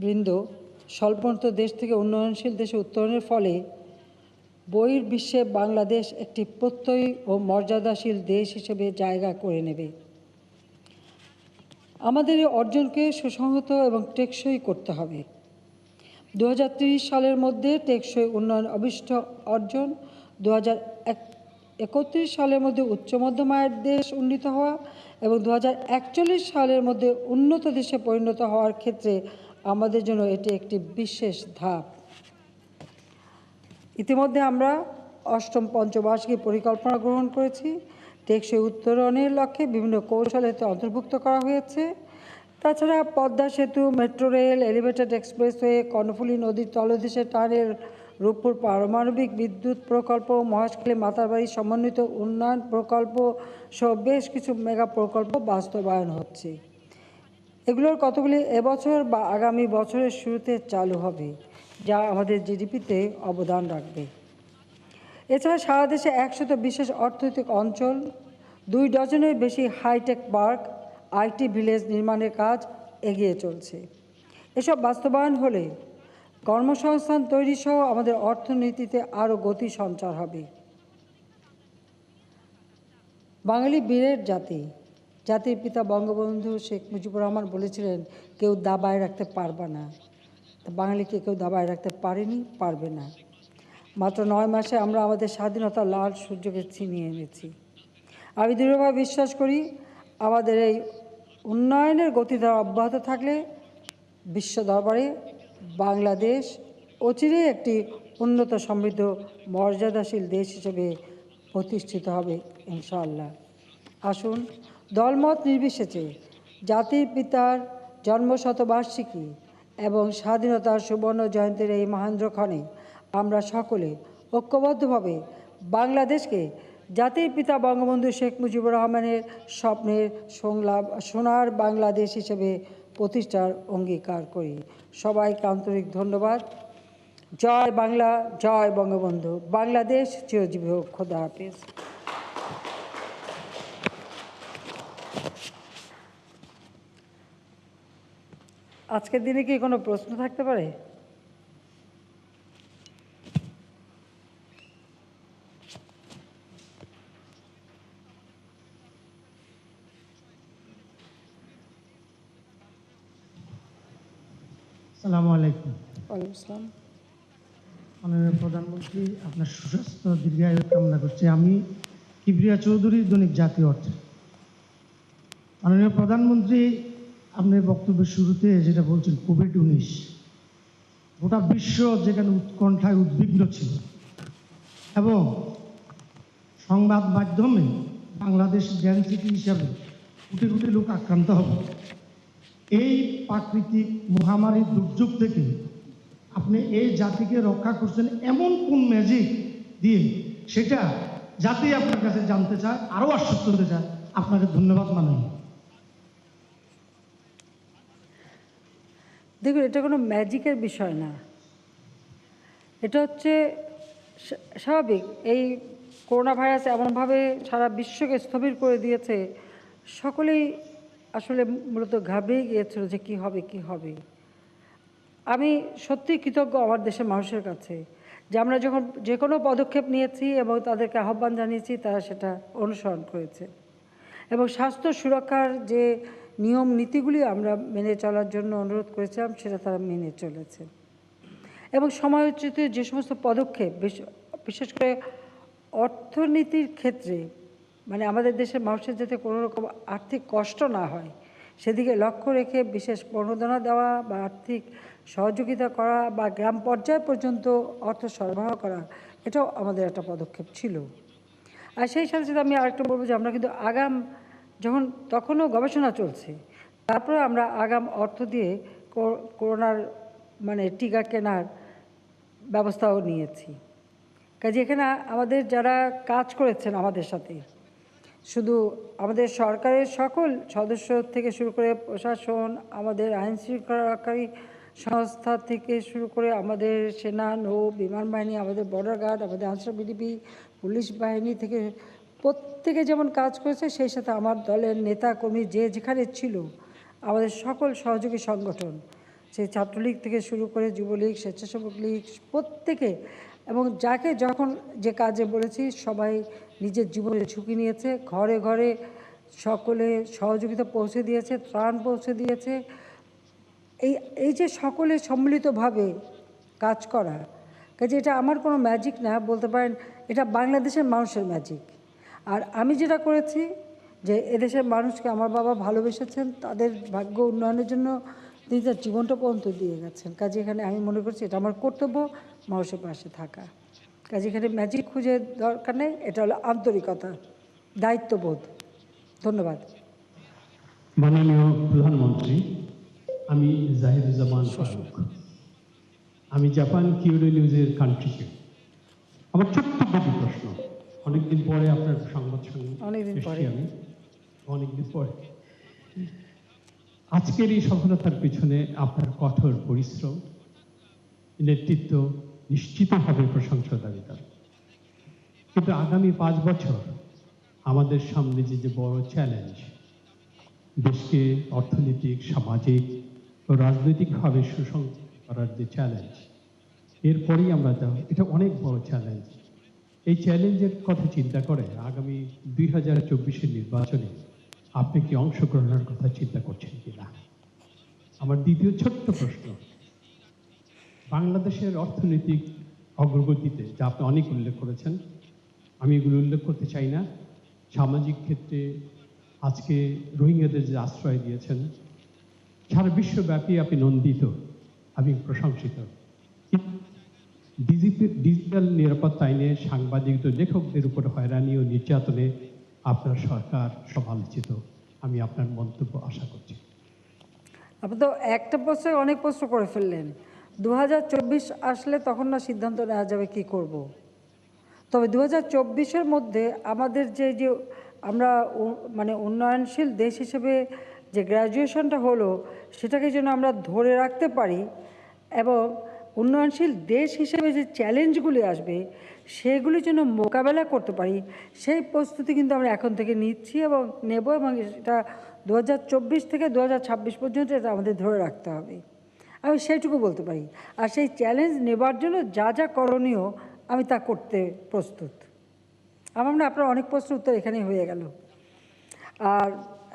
বৃন্দ, স্বল্পোন্নত দেশ থেকে উন্নয়নশীল দেশে উত্তরণের ফলে বহির্বিশ্বে বাংলাদেশ একটি প্রত্যয়ী ও মর্যাদাশীল দেশ হিসেবে জায়গা করে নেবে। আমাদের এই অর্জনকে সুসংহত এবং টেকসই করতে হবে। ২০৩০ সালের মধ্যে টেকসই উন্নয়ন অভিষ্ট অর্জন, ২০৩১ সালের মধ্যে উচ্চ মধ্যম আয়ের দেশ উন্নীত হওয়া এবং ২০৪১ সালের মধ্যে উন্নত দেশে পরিণত হওয়ার ক্ষেত্রে আমাদের জন্য এটি একটি বিশেষ ধাপ। ইতিমধ্যে আমরা ৮ম পঞ্চবার্ষিকী পরিকল্পনা গ্রহণ করেছি। টেকসই উত্তরণের লক্ষ্যে বিভিন্ন কৌশল এতে অন্তর্ভুক্ত করা হয়েছে। তাছাড়া পদ্মা সেতু, metro rail, elevated expressway, Karnaphuli নদীর তলদেশে টানেল, রূপপুর পারমাণবিক বিদ্যুৎ প্রকল্প, মহেশখালী মাতারবাড়ি সমন্বিত উন্নয়ন প্রকল্প সহ বেশ কিছু মেগা প্রকল্প বাস্তবায়ন হচ্ছে। এগুলোর কতগুলি এবছর বা আগামী বছরের শুরুতে চালু হবে, যা আমাদের জিডিপিতে অবদান রাখবে। এছাড়া সারা দেশে ১০০ বিশেষ অর্থনৈতিক অঞ্চল, ২ ডজনের বেশি হাইটেক পার্ক, আইটি ভিলেজ নির্মাণের কাজ এগিয়ে চলছে। এসব বাস্তবায়ন হলে কর্মসংস্থান তৈরি সহ আমাদের অর্থনীতিতে আরও গতি সঞ্চার হবে। বাঙালি বীরের জাতি, জাতির পিতা বঙ্গবন্ধু শেখ মুজিবুর রহমান বলেছিলেন, কেউ দাবায় রাখতে পারবে না। বাঙালিকে কেউ দাবায় রাখতে পারেনি, পারবে না। মাত্র ৯ মাসে আমরা আমাদের স্বাধীনতার লাল সূর্যকে ছিনিয়ে এনেছি। আমি দৃঢ়ভাবে বিশ্বাস করি, আমাদের এই উন্নয়নের গতিধারা অব্যাহত থাকলে বিশ্ব দরবারে বাংলাদেশ অচিরেই একটি উন্নত, সমৃদ্ধ, মর্যাদাশীল দেশ হিসেবে প্রতিষ্ঠিত হবে ইনশাআল্লাহ। আসুন দলমত নির্বিশেষে জাতির পিতার জন্মশতবার্ষিকী এবং স্বাধীনতার সুবর্ণ জয়ন্তীর এই মহেন্দ্রক্ষণে আমরা সকলে ঐক্যবদ্ধভাবে বাংলাদেশকে জাতির পিতা বঙ্গবন্ধু শেখ মুজিবুর রহমানের স্বপ্নের সোনার বাংলাদেশ হিসেবে প্রতিষ্ঠার অঙ্গীকার করি। সবাইকে আন্তরিক ধন্যবাদ। জয় বাংলা, জয় বঙ্গবন্ধু। বাংলাদেশ চিরজীবী হোক। খোদা হাফেজ। আজকের দিনে কি কোনো প্রশ্ন থাকতে পারে? আসসালামু আলাইকুম। ওয়ালাইকুম আসসালাম। মাননীয় প্রধানমন্ত্রী, আপনার সুস্বাস্থ্য দীর্ঘায়ু কামনা করছি। আমি কিবরিয়া চৌধুরী, দৈনিক জাতীয় অর্থ। মাননীয় প্রধানমন্ত্রী, আপনার বক্তব্যের শুরুতে যেটা বলছেন কোভিড-19, গোটা বিশ্ব যেখানে উৎকণ্ঠায় উদ্বিগ্ন ছিল এবং সংবাদ মাধ্যমে বাংলাদেশ জ্ঞান সিটি হিসাবে কোটি কোটি লোক আক্রান্ত হবে, এই প্রাকৃতিক মহামারীর দুর্যোগ থেকে আপনি এই জাতিকে রক্ষা করছেন এমন কোন ম্যাজিক দিয়ে, সেটা জাতি আপনার কাছে জানতে চায়, আরও আশ্বস্ত হতে চায়। আপনাকে ধন্যবাদ মানাই। দেখুন, এটা কোনো ম্যাজিকের বিষয় না, এটা হচ্ছে স্বাভাবিক। এই করোনা ভাইরাস এমনভাবে সারা বিশ্বকে স্থবির করে দিয়েছে, সকলেই আসলে মূলত ঘাবড়েই গিয়েছিল যে কি হবে কি হবে। আমি সত্যি কৃতজ্ঞ আমার দেশের মানুষের কাছে যে আমরা যখন যে কোনো পদক্ষেপ নিয়েছি এবং তাদেরকে আহ্বান জানিয়েছি, তারা সেটা অনুসরণ করেছে এবং স্বাস্থ্য সুরক্ষার যে নিয়ম নীতিগুলি আমরা মেনে চলার জন্য অনুরোধ করেছিলাম, সেটা তারা মেনে চলেছে। এবং সময়োচিত যে সমস্ত পদক্ষেপ, বিশেষ করে অর্থনীতির ক্ষেত্রে, মানে আমাদের দেশের মানুষের যাতে কোনো রকম আর্থিক কষ্ট না হয় সেদিকে লক্ষ্য রেখে বিশেষ প্রণোদনা দেওয়া বা আর্থিক সহযোগিতা করা বা গ্রাম পর্যায় পর্যন্ত অর্থ সরবরাহ করা, এটাও আমাদের একটা পদক্ষেপ ছিল। আর সেই সাথে সাথে আমি আরেকটা বলবো যে আমরা কিন্তু আগাম, যখন তখনও গবেষণা চলছে, তারপরে আমরা আগাম অর্থ দিয়ে করোনার মানে টিকা কেনার ব্যবস্থাও নিয়েছি। কাজে এখানে আমাদের যারা কাজ করেছেন আমাদের সাথে, শুধু আমাদের সরকারের সকল সদস্য থেকে শুরু করে প্রশাসন, আমাদের আইন শৃঙ্খলাকারী সংস্থা থেকে শুরু করে আমাদের সেনা, নৌ, বিমান বাহিনী, আমাদের বর্ডার গার্ড, আমাদের আনসার বিডিপি, পুলিশ বাহিনী থেকে প্রত্যেকে যেমন কাজ করেছে, সেই সাথে আমার দলের নেতা কর্মী যে যেখানে ছিল, আমাদের সকল সহযোগী সংগঠন, সেই ছাত্রলীগ থেকে শুরু করে যুবলীগ, স্বেচ্ছাসেবক লীগ, প্রত্যেকে এবং যাকে যখন যে কাজে বলেছি সবাই নিজের জীবনের ঝুঁকি নিয়েছে, ঘরে ঘরে সকলে সহযোগিতা পৌঁছে দিয়েছে, ত্রাণ পৌঁছে দিয়েছে। এই যে সকলে সম্মিলিতভাবে কাজ করা, কাজে এটা আমার কোনো ম্যাজিক না, বলতে পারেন এটা বাংলাদেশের মানুষের ম্যাজিক। আর আমি যেটা করেছি যে এদেশের মানুষকে আমার বাবা ভালোবেসেছেন, তাদের ভাগ্য উন্নয়নের জন্য তিনি তার জীবনটা পর্যন্ত দিয়ে গেছেন। কাজে এখানে আমি মনে করছি এটা আমার কর্তব্য মানুষের পাশে থাকা। কাজে এখানে ম্যাজিক খুঁজে দরকার নেই, এটা হলো আন্তরিকতা, দায়িত্ববোধ। ধন্যবাদ। মাননীয় প্রধানমন্ত্রী, আমি জাহিদুজ্জামান ফারুক, আমি জাপান কিউরো নিউজের কান্ট্রি চিফ। আমার ছোট্ট দুটি প্রশ্ন। অনেকদিন পরে আপনার সংবাদ অনেকদিন পরে আমি অনেকদিন পরে আজকের এই সফলতার পিছনে আপনার কঠোর পরিশ্রম, নেতৃত্ব নিশ্চিতভাবে প্রশংসা দাবিদার। কিন্তু আগামী 5 বছর আমাদের সামনে যে বড় চ্যালেঞ্জ, দেশকে অর্থনৈতিক, সামাজিক ও রাজনৈতিকভাবে সুসংহত করার যে চ্যালেঞ্জ, এরপরেই আমরা এটা অনেক বড় চ্যালেঞ্জ। এই চ্যালেঞ্জের কথা চিন্তা করে আগামী 2024-এর নির্বাচনে আপনি কি অংশগ্রহণের কথা চিন্তা করছেন কিনা? আমার দ্বিতীয় ছোট্ট প্রশ্ন, বাংলাদেশের অর্থনৈতিক অগ্রগতিতে যা আপনি অনেক উল্লেখ করেছেন, আমি এগুলো উল্লেখ করতে চাই না। সামাজিক ক্ষেত্রে আজকে রোহিঙ্গাদের যে আশ্রয় দিয়েছেন, সারা বিশ্বব্যাপী আপনি নন্দিত, আমি প্রশংসিত। ডিজিটাল নিরাপত্তা আইনে সাংবাদিক ও লেখকদের উপর হয়রানি ও নির্যাতনে আপনার সরকার সমালোচিত। আমি আপনার মন্তব্য আশা করছি। আপনি তো একটা প্রশ্নে অনেক প্রশ্ন করে ফেললেন। 2024 আসলে তখন না সিদ্ধান্ত নেওয়া যাবে কি করব। তবে 2024-এর মধ্যে আমাদের যে আমরা মানে উন্নয়নশীল দেশ হিসেবে যে গ্র্যাজুয়েশনটা হলো, সেটাকে যেন আমরা ধরে রাখতে পারি এবং উন্নয়নশীল দেশ হিসেবে যে চ্যালেঞ্জগুলি আসবে সেগুলি যেন মোকাবেলা করতে পারি, সেই প্রস্তুতি কিন্তু আমরা এখন থেকে নিচ্ছি এবং নেব, এবং এটা 2024 থেকে 2026 পর্যন্ত এটা আমাদের ধরে রাখতে হবে। আমি সেইটুকু বলতে পারি। আর সেই চ্যালেঞ্জ নেবার জন্য যা যা করণীয় আমি তা করতে প্রস্তুত। আমার মনে হয় আপনার অনেক প্রশ্ন উত্তর এখানেই হয়ে গেল। আর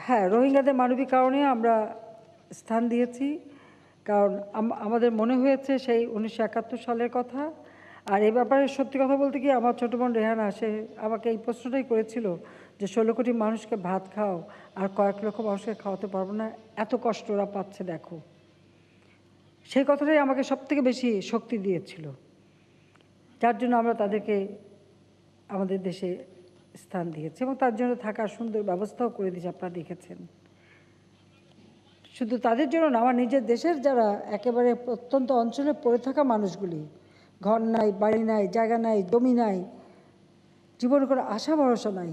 হ্যাঁ, রোহিঙ্গাদের মানবিক কারণে আমরা স্থান দিয়েছি, কারণ আমাদের মনে হয়েছে সেই 1971 সালের কথা, আর এই ব্যাপারে সত্যি কথা বলতে কি, আমার ছোটো বোন রেহানা সে আমাকে এই প্রশ্নটাই করেছিল যে 16 কোটি মানুষকে ভাত খাও আর কয়েক লক্ষ মানুষকে খাওয়াতে পারবো না, এত কষ্ট ওরা পাচ্ছে দেখো। সেই কথাটাই আমাকে সবথেকে বেশি শক্তি দিয়েছিল, যার জন্য আমরা তাদেরকে আমাদের দেশে স্থান দিয়েছি এবং তার জন্য থাকার সুন্দর ব্যবস্থাও করে দিয়েছি, আপনারা দেখেছেন। শুধু তাদের জন্য না, আমার নিজের দেশের যারা একেবারে প্রত্যন্ত অঞ্চলে পড়ে থাকা মানুষগুলি, ঘর নাই, বাড়ি নাই, জায়গা নাই, জমি নাই, জীবনে কোনো আশা ভরসা নাই,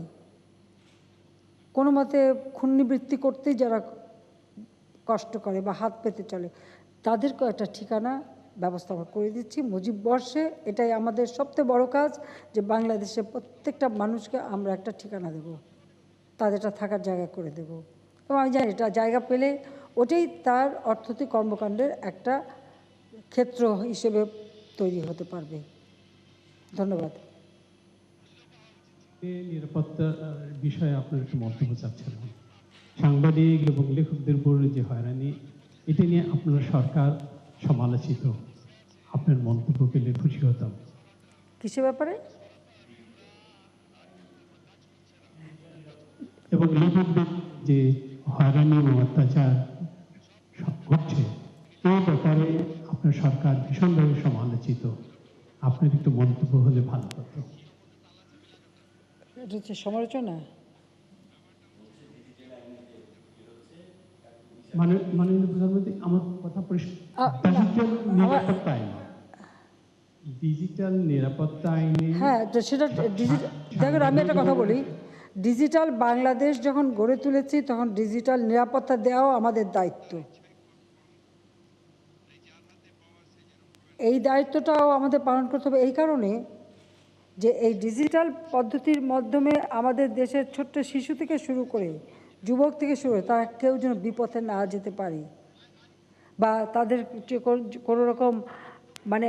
কোনো মতে ক্ষুণ্ণবৃত্তি করতেই যারা কষ্ট করে বা হাত পেতে চলে, তাদেরকেও একটা ঠিকানা ব্যবস্থা আমরা করে দিচ্ছি মুজিব বর্ষে। এটাই আমাদের সবচেয়ে বড় কাজ, যে বাংলাদেশের প্রত্যেকটা মানুষকে আমরা একটা ঠিকানা দেব, তাদেরটা থাকার জায়গা করে দেব। এবং আমি জানি এটা জায়গা পেলে ওটাই তার অর্থনৈতিক কর্মকাণ্ডের একটা ক্ষেত্র হিসেবে তৈরি হতে পারবে। ধন্যবাদ। নিরাপত্তার বিষয়ে আপনার একটু মন্তব্য চাচ্ছিলাম। সাংবাদিক এবং লেখকদের উপর যে হয়রানি, এটা নিয়ে আপনার সরকার সমালোচিত, আপনার মন্তব্য পেলে খুশি হতাম। কিসের ব্যাপারে? এবং লেখকদের যে হয়রানি এবং অত্যাচার ঘটছে, এই ব্যাপারে আপনার সরকার ভীষণভাবে সমালোচিত, আপনার একটু মন্তব্য হলে ভালো হতো। এটা হচ্ছে সমালোচনা। মাননীয় প্রধানমন্ত্রী, আমার কথা ডিজিটাল নিরাপত্তা আইন, ডিজিটাল নিরাপত্তা আইনে, হ্যাঁ, তো সেটা দেখুন, আমি একটা কথা বলি, ডিজিটাল বাংলাদেশ যখন গড়ে তুলেছি তখন ডিজিটাল নিরাপত্তা দেওয়াও আমাদের দায়িত্ব। এই দায়িত্বটাও আমাদের পালন করতে হবে এই কারণে যে এই ডিজিটাল পদ্ধতির মাধ্যমে আমাদের দেশের ছোট্ট শিশু থেকে শুরু করে যুবক থেকে শুরু করে তারা কেউ যেন বিপথে না যেতে পারে, বা তাদের কোনো রকম মানে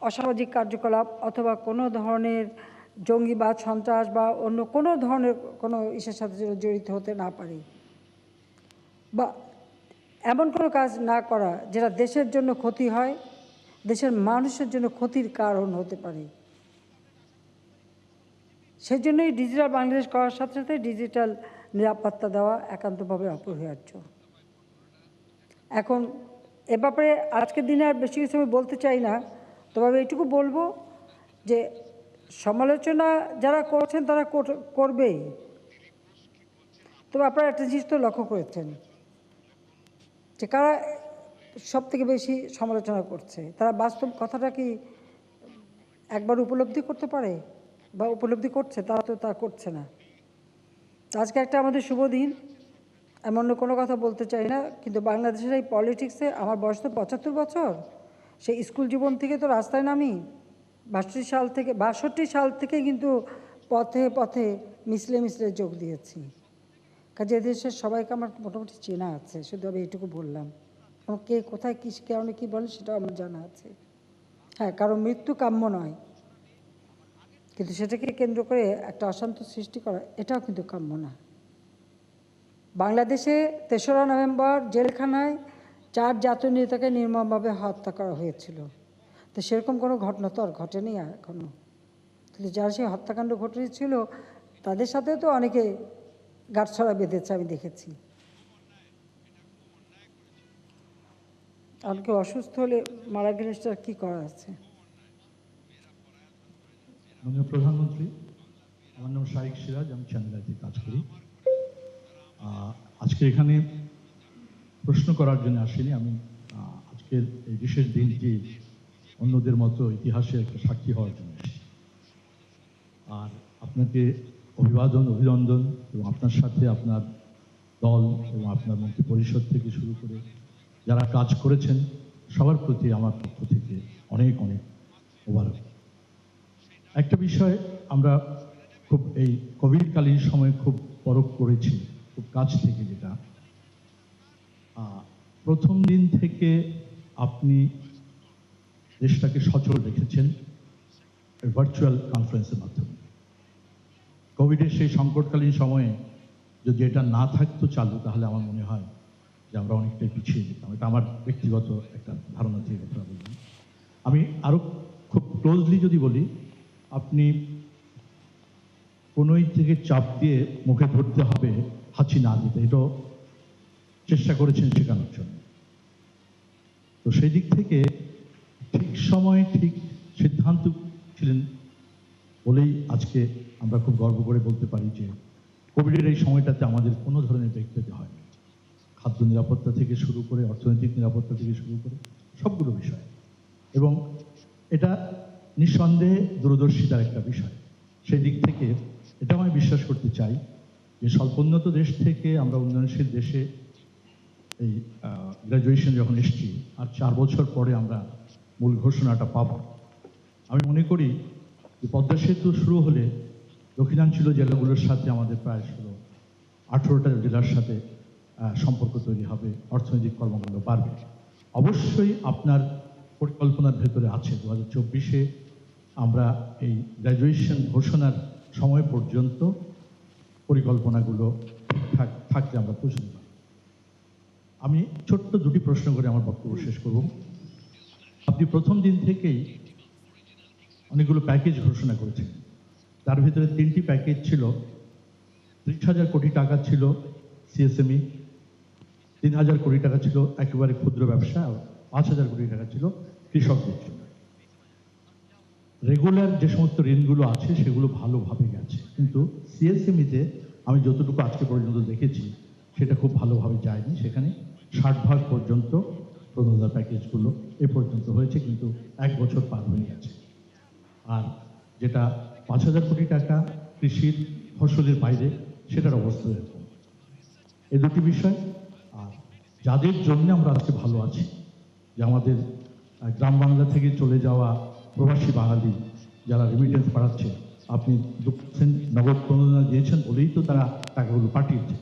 অসামাজিক কার্যকলাপ অথবা কোনো ধরনের জঙ্গিবাদ, সন্ত্রাস বা অন্য কোনো ধরনের কোনো ইসের সাথে জড়িত হতে না পারে, বা এমন কোনো কাজ না করা যেটা দেশের জন্য ক্ষতি হয়, দেশের মানুষের জন্য ক্ষতির কারণ হতে পারে। সেই জন্যই ডিজিটাল বাংলাদেশ করার সাথে সাথে ডিজিটাল নিরাপত্তা দেওয়া একান্তভাবে অপরিহার্য। এখন এ ব্যাপারে আজকের দিনে আর বেশি কিছু আমি বলতে চাই না, তবে এইটুকু বলবো যে সমালোচনা যারা করছেন তারা করবেই, তবে আপনারা একটা জিনিস তো লক্ষ্য করেছেন যে কারা সব থেকে বেশি সমালোচনা করছে, তারা বাস্তব কথাটা কি একবার উপলব্ধি করতে পারে বা উপলব্ধি করছে? তারা তো তা করছে না। আজকে একটা আমাদের শুভ দিন, এমন কোনো কথা বলতে চাই না, কিন্তু বাংলাদেশের এই পলিটিক্সে আমার বয়স তো 75 বছর, সেই স্কুল জীবন থেকে তো রাস্তায় নামি 62 সাল থেকে কিন্তু পথে পথে মিছিলে মিছিলে যোগ দিয়েছি। কাজে দেশের সবাইকে আমার মোটামুটি চেনা আছে, শুধু আমি এইটুকু বললাম। এবং কে কোথায় কী কারণে কী বলে সেটাও আমার জানা আছে। হ্যাঁ, কারণ মৃত্যু কাম্য নয়, কিন্তু সেটাকে কেন্দ্র করে একটা অশান্ত সৃষ্টি করা এটাও কিন্তু কাম্য না। বাংলাদেশে 3রা নভেম্বর জেলখানায় 4 জাতীয় নেতাকে নির্মমভাবে হত্যা করা হয়েছিল, তো সেরকম কোনো ঘটনা তো আর ঘটেনি এখনও। কিন্তু যারা সেই হত্যাকাণ্ড ঘটেছিল তাদের সাথে তো অনেকে গাঁটছড়া বেঁধেছে, আমি দেখেছি। অনেকে অসুস্থ হলে মারা গেলে সেটা কী করা আছে? মাননীয় প্রধানমন্ত্রী, আমার নাম শাইখ সিরাজ, আমি চ্যানেলাইতে কাজ করি। আজকে এখানে প্রশ্ন করার জন্য আসিনি, আমি আজকের এই বিশেষ দিনটি অন্যদের মতো ইতিহাসে একটা সাক্ষী হওয়ার জন্য এসেছি। আর আপনাকে অভিনন্দন, এবং আপনার সাথে আপনার দল এবং আপনার মন্ত্রী পরিষদ থেকে শুরু করে যারা কাজ করেছেন সবার প্রতি আমার পক্ষ থেকে অনেক অনেক মোবারক। একটা বিষয় আমরা খুব এই কোভিডকালীন সময়ে খুব পরখ করেছি খুব কাছ থেকে, যেটা প্রথম দিন থেকে আপনি দেশটাকে সচল রেখেছেন ভার্চুয়াল কনফারেন্সের মাধ্যমে। কোভিডের সেই সংকটকালীন সময়ে যদি এটা না থাকতো চালু, তাহলে আমার মনে হয় যে আমরা অনেকটাই পিছিয়ে যেতাম। এটা আমার ব্যক্তিগত একটা ধারণা থেকে কথা বললাম। আমি আরও খুব ক্লোজলি যদি বলি, আপনি কোনোই থেকে চাপ দিয়ে মুখে ধরতে হবে হাঁচি না দিতে, এটাও চেষ্টা করেছেন শেখানোর জন্য। তো সেই দিক থেকে ঠিক সময়ে ঠিক সিদ্ধান্ত ছিলেন বলেই আজকে আমরা খুব গর্ব করে বলতে পারি যে কোভিডের এই সময়টাতে আমাদের কোনো ধরনের ব্রেক পেতে হয়নি। খাদ্য নিরাপত্তা থেকে শুরু করে অর্থনৈতিক নিরাপত্তা থেকে শুরু করে সবগুলো বিষয়, এবং এটা নিঃসন্দেহে দূরদর্শিতার একটা বিষয়। সেই দিক থেকে এটাও আমি বিশ্বাস করতে চাই যে স্বল্পোন্নত দেশ থেকে আমরা উন্নয়নশীল দেশে এই গ্র্যাজুয়েশন যখন এসছি, আর 4 বছর পরে আমরা মূল ঘোষণাটা পাব। আমি মনে করি যে পদ্মা সেতু শুরু হলে দক্ষিণাঞ্চলীয় জেলাগুলোর সাথে আমাদের প্রায় 18টা জেলার সাথে সম্পর্ক তৈরি হবে, অর্থনৈতিক কর্মকাণ্ড বাড়বে। অবশ্যই আপনার পরিকল্পনার ভেতরে আছে 2024-এ আমরা এই গ্র্যাজুয়েশন ঘোষণার সময় পর্যন্ত পরিকল্পনাগুলো ঠিকঠাক থাকলে আমরা পৌঁছতে পারব। আমি ছোট্ট 2টি প্রশ্ন করে আমার বক্তব্য শেষ করব। আপনি প্রথম দিন থেকেই অনেকগুলো প্যাকেজ ঘোষণা করেছেন, তার ভিতরে 3টি প্যাকেজ ছিল। 30,000 কোটি টাকা ছিল সিএসএমই, 3,000 কোটি টাকা ছিল একেবারে ক্ষুদ্র ব্যবসা, আর 5,000 কোটি টাকা ছিল কৃষকদের জন্য। রেগুলার যে সমস্ত ঋণগুলো আছে সেগুলো ভালোভাবে গেছে, কিন্তু সিএসএমইতে আমি যতটুকু আজকে পর্যন্ত দেখেছি সেটা খুব ভালোভাবে যায়নি। সেখানে 60% পর্যন্ত প্রণোদনা প্যাকেজগুলো এ পর্যন্ত হয়েছে, কিন্তু 1 বছর পার হয়ে গেছে। আর যেটা 5,000 কোটি টাকা কৃষির ফসলের বাইরে, সেটার অবস্থা এরকম। এই 2টি বিষয়। আর যাদের জন্য আমরা আজকে ভালো আছি, যে আমাদের গ্রাম বাংলা থেকে চলে যাওয়া প্রবাসী বাঙালি যারা রেমিটেন্স পাঠাচ্ছে, আপনি 2% নগদ প্রণোদনা দিয়েছেন বলেই তো তারা টাকাগুলো পাঠিয়েছে।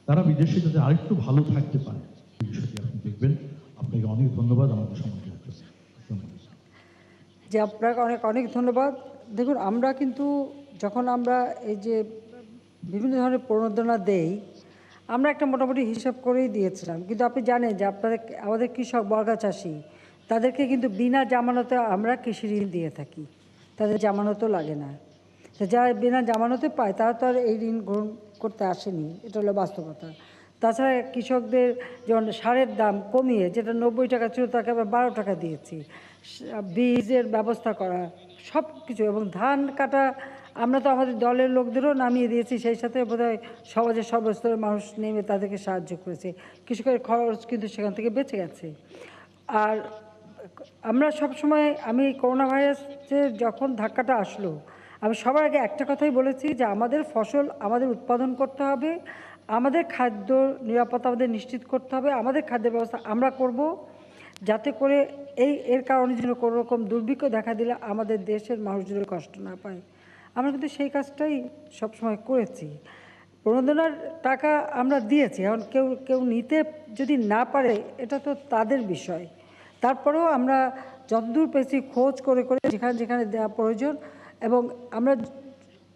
তারা বিদেশে যাতে আরেকটু ভালো থাকতে পারে এই বিষয়টি আপনি দেখবেন। আপনাকে অনেক ধন্যবাদ আমাদের সময় দেওয়ার জন্য। যে আপনাকে অনেক অনেক ধন্যবাদ। দেখুন, আমরা কিন্তু যখন আমরা এই যে বিভিন্ন ধরনের প্রণোদনা দেই, আমরা একটা মোটামুটি হিসাব করেই দিয়েছিলাম, কিন্তু আপনি জানেন যে আমাদের কৃষক বর্গা চাষি, তাদেরকে কিন্তু বিনা জামানতে আমরা কৃষি ঋণ দিয়ে থাকি, তাদের জামানতও লাগে না। তো যারা বিনা জামানতে পায় তারা তো আর এই ঋণ গ্রহণ করতে আসেনি, এটা হলো বাস্তবতা। তাছাড়া কৃষকদের যেমন সারের দাম কমিয়ে, যেটা 90 টাকা ছিল তাকে আবার 12 টাকা দিয়েছি, বীজের ব্যবস্থা করা সব কিছু, এবং ধান কাটা আমরা তো আমাদের দলের লোকদেরও নামিয়ে দিয়েছি, সেই সাথে বোধহয় সমাজের সর্বস্তরের মানুষ নেমে তাদেরকে সাহায্য করেছে। কৃষকের খরচ কিন্তু সেখান থেকে বেঁচে গেছে। আর আমরা সবসময়, আমি করোনা ভাইরাসের যখন ধাক্কাটা আসলো, আমি সবার আগে একটা কথাই বলেছি যে আমাদের ফসল আমাদের উৎপাদন করতে হবে, আমাদের খাদ্য নিরাপত্তা আমাদের নিশ্চিত করতে হবে, আমাদের খাদ্যের ব্যবস্থা আমরা করব, যাতে করে এর কারণে যেন কোনো রকম দুর্ভিক্ষ দেখা দিলে আমাদের দেশের মানুষজনের কষ্ট না পায়। আমরা কিন্তু সেই কাজটাই সবসময় করেছি। প্রণোদনার টাকা আমরা দিয়েছি, এখন কেউ নিতে যদি না পারে এটা তো তাদের বিষয়। তারপরেও আমরা যতদূর পেয়েছি খোঁজ করে করে যেখানে দেওয়া প্রয়োজন, এবং আমরা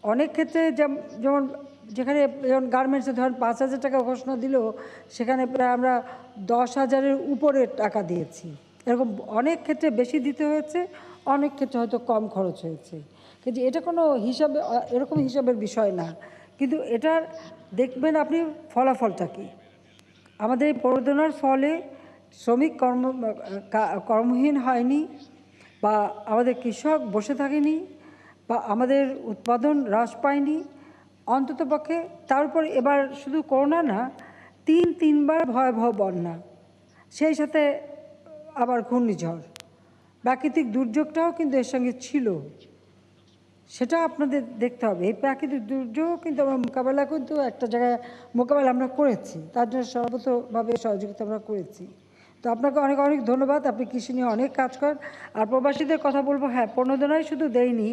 অনেক ক্ষেত্রে যেমন যেমন গার্মেন্টসে ধরেন 5,000 টাকা ঘোষণা দিল, সেখানে প্রায় আমরা 10,000-এর উপরে টাকা দিয়েছি। এরকম অনেক ক্ষেত্রে বেশি দিতে হয়েছে, অনেক ক্ষেত্রে হয়তো কম খরচ হয়েছে। কিন্তু এটা কোনো হিসাবে, এরকম হিসাবের বিষয় না। কিন্তু এটার দেখবেন আপনি ফলাফলটা কী। আমাদের এই প্রণোদনার ফলে শ্রমিক কর্মহীন হয়নি, বা আমাদের কৃষক বসে থাকেনি, বা আমাদের উৎপাদন হ্রাস পায়নি অন্ততপক্ষে। তার উপর এবার শুধু করোনা না, 3বার ভয়াবহ বন্যা, সেই সাথে আবার ঘূর্ণিঝড়, প্রাকৃতিক দুর্যোগটাও কিন্তু এর সঙ্গে ছিল। সেটা আপনাদের দেখতে হবে। এই প্রাকৃতিক দুর্যোগ কিন্তু আমরা মোকাবেলা কিন্তু একটা জায়গায় মোকাবেলা আমরা করেছি, তার জন্য সর্বতভাবে সহযোগিতা আমরা করেছি। তো আপনাকে অনেক অনেক ধন্যবাদ। আপনি কৃষি নিয়ে অনেক কাজ করেন। আর প্রবাসীদের কথা বলবো, হ্যাঁ, প্রণোদনাই শুধু দেয়নি,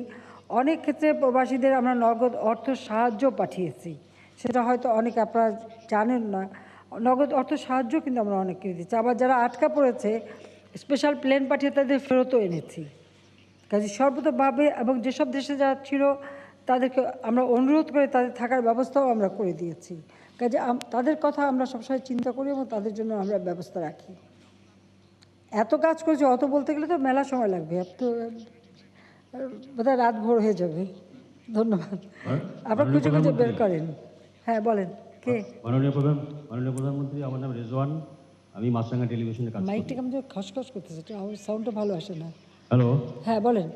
অনেক ক্ষেত্রে প্রবাসীদের আমরা নগদ অর্থ সাহায্য পাঠিয়েছি। সেটা হয়তো অনেকে আপনারা জানেন না, নগদ অর্থ সাহায্য কিন্তু আমরা অনেককে দিচ্ছি। আবার যারা আটকা পড়েছে, স্পেশাল প্লেন পাঠিয়ে তাদের ফেরতও এনেছি। কাজে সর্বতভাবে, এবং যেসব দেশে যারা ছিল তাদেরকে আমরা অনুরোধ করে তাদের থাকার ব্যবস্থাও আমরা করে দিয়েছি। কাজে তাদের কথা আমরা সবসময় চিন্তা করি এবং তাদের জন্য আমরা ব্যবস্থা রাখি। এত কাজ করেছি, অত বলতে গেলে তো মেলা সময় লাগবে। বোধহয় রাত ভোর হয়ে যাবে। ধন্যবাদ। আপনার খুঁজে খুঁজে বের করেন। হ্যাঁ বলেন, কে? মাননীয় প্রধানমন্ত্রী, আমার নাম রেজওয়ান, আমি মাছরাঙ্গা টেলিভিশনে কাজ করি। মাইকটা কেমন যেন খসখস করতেছে, সাউন্ডটা ভালো আসে না। হ্যালো, হ্যাঁ বলেন।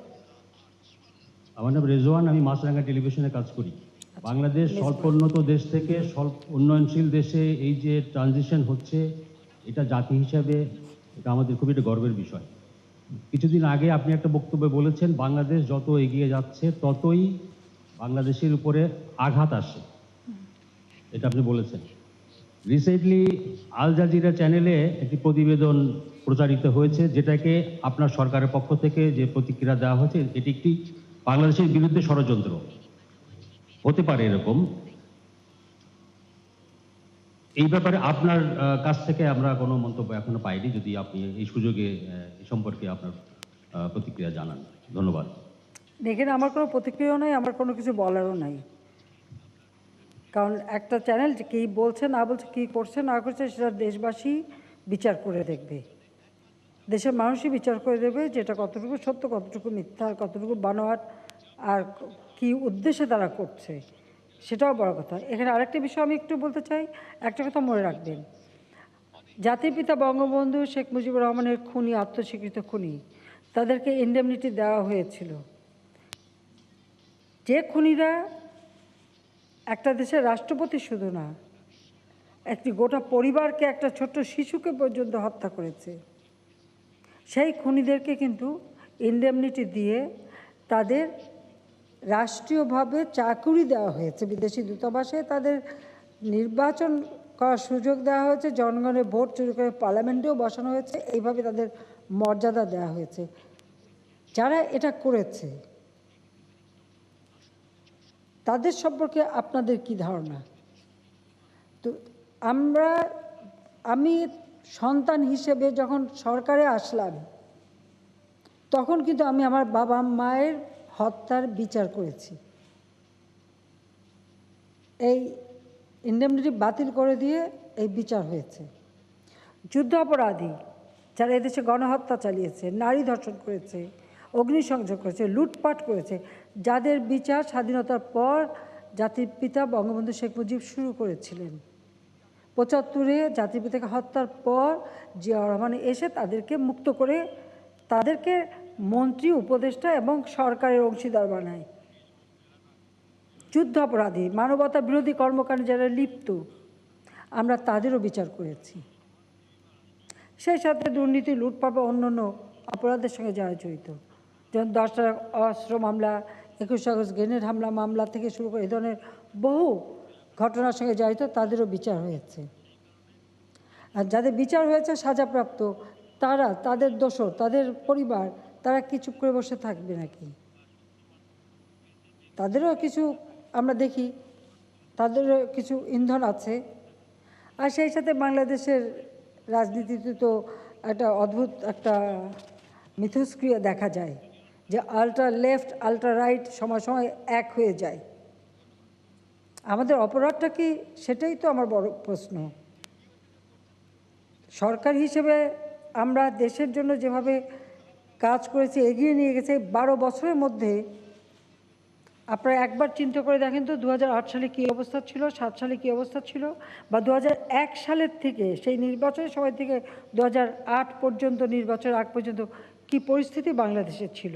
আমার নাম রেজওয়ান, আমি মাছরাঙ্গা টেলিভিশনে কাজ করি। বাংলাদেশ স্বল্প উন্নত দেশ থেকে স্বল্প উন্নয়নশীল দেশে এই যে ট্রানজিশন হচ্ছে, এটা জাতি হিসাবে এটা আমাদের খুবই একটা গর্বের বিষয়। কিছুদিন আগে আপনি একটা বক্তব্যে বলেছেন, বাংলাদেশ যত এগিয়ে যাচ্ছে ততই বাংলাদেশের উপরে আঘাত আসে, এটা আপনি বলেছেন। রিসেন্টলি আল জাজিরা চ্যানেলে একটি প্রতিবেদন প্রচারিত হয়েছে, যেটাকে আপনার সরকারের পক্ষ থেকে যে প্রতিক্রিয়া দেওয়া হয়েছে, এটি একটি বাংলাদেশের বিরুদ্ধে ষড়যন্ত্র হতে পারে এরকম। এই ব্যাপারে আপনার কাছ থেকে আমরা কোনো মন্তব্য এখনো পাইনি, যদি আপনি এই সুযোগে এই সম্পর্কে আপনার প্রতিক্রিয়া জানান। ধন্যবাদ। দেখেন, আমার কোনো প্রতিক্রিয়া নাই, আমার কোনো কিছু বলারও নাই। কারণ একটা চ্যানেল কী বলছে না বলছে, কী করছে না করছে, সেটা দেশবাসী বিচার করে দেখবে, দেশের মানুষই বিচার করে দেবে যে এটা কতটুকু সত্য, কতটুকু মিথ্যা, কতটুকু বানোয়াট, আর কী উদ্দেশ্যে তারা করছে, সেটাও বড় কথা। এখানে আরেকটা বিষয় আমি একটু বলতে চাই। একটা কথা মনে রাখবেন, জাতির পিতা বঙ্গবন্ধু শেখ মুজিবুর রহমানের খুনি, আত্মস্বীকৃত খুনি, তাদেরকে ইন্ডেমনিটি দেওয়া হয়েছিল। যে খুনিরা একটা দেশের রাষ্ট্রপতি শুধু না, একটি গোটা পরিবারকে, একটা ছোট্ট শিশুকে পর্যন্ত হত্যা করেছে, সেই খুনিদেরকে কিন্তু ইন্ডেমনিটি দিয়ে তাদের রাষ্ট্রীয়ভাবে চাকুরি দেওয়া হয়েছে, বিদেশি দূতাবাসে তাদের নির্বাচন করার সুযোগ দেওয়া হয়েছে, জনগণের ভোট চুরি করে পার্লামেন্টেও বসানো হয়েছে, এইভাবে তাদের মর্যাদা দেওয়া হয়েছে। যারা এটা করেছে তাদের সম্পর্কে আপনাদের কি ধারণা? তো আমি সন্তান হিসেবে যখন সরকারে আসলাম, তখন কিন্তু আমি আমার বাবা মায়ের হত্যার বিচার করেছি। এই ইন্ডেমনিটি বাতিল করে দিয়ে এই বিচার হয়েছে। যুদ্ধ অপরাধী যারা এদেশে গণহত্যা চালিয়েছে, নারী ধর্ষণ করেছে, অগ্নিসংযোগ করেছে, লুটপাট করেছে, যাদের বিচার স্বাধীনতার পর জাতির পিতা বঙ্গবন্ধু শেখ মুজিব শুরু করেছিলেন। ৭৫-এ জাতির পিতাকে হত্যার পর জিয়াউর রহমান এসে তাদেরকে মুক্ত করে তাদেরকে মন্ত্রী, উপদেষ্টা এবং সরকারের অংশীদার বানায়। যুদ্ধ অপরাধী, মানবতা বিরোধী কর্মকাণ্ডে যারা লিপ্ত, আমরা তাদেরও বিচার করেছি। সেই সাথে দুর্নীতি, লুটপাট বা অন্যান্য অপরাধের সঙ্গে যারা জড়িত, যেমন 10টা অস্ত্র মামলা, 21 আগস্ট গ্রেনেড হামলা মামলা থেকে শুরু করে এই ধরনের বহু ঘটনার সঙ্গে জড়িত, তাদেরও বিচার হয়েছে। আর যাদের বিচার হয়েছে সাজাপ্রাপ্ত, তারা, তাদের দোষর, তাদের পরিবার, তারা কি চুপ করে বসে থাকবে নাকি? তাদেরও কিছু আমরা দেখি, তাদেরও কিছু ইন্ধন আছে। আর সেই সাথে বাংলাদেশের রাজনীতিতে তো একটা অদ্ভুত একটা মিথস্ক্রিয়া দেখা যায়, যে আল্ট্রা লেফট আল্ট্রা রাইট সময় সময় এক হয়ে যায়। আমাদের অপরাধটা কি, সেটাই তো আমার বড় প্রশ্ন। সরকার হিসেবে আমরা দেশের জন্য যেভাবে কাজ করেছি, এগিয়ে নিয়ে গেছে 12 বছরের মধ্যে, আপনারা একবার চিন্তা করে দেখেন তো 2008 সালে কী অবস্থা ছিল, 7 সালে কী অবস্থা ছিল, বা 2001 সালের থেকে সেই নির্বাচনের সময় থেকে 2008 পর্যন্ত, নির্বাচনের আগ পর্যন্ত কী পরিস্থিতি বাংলাদেশের ছিল,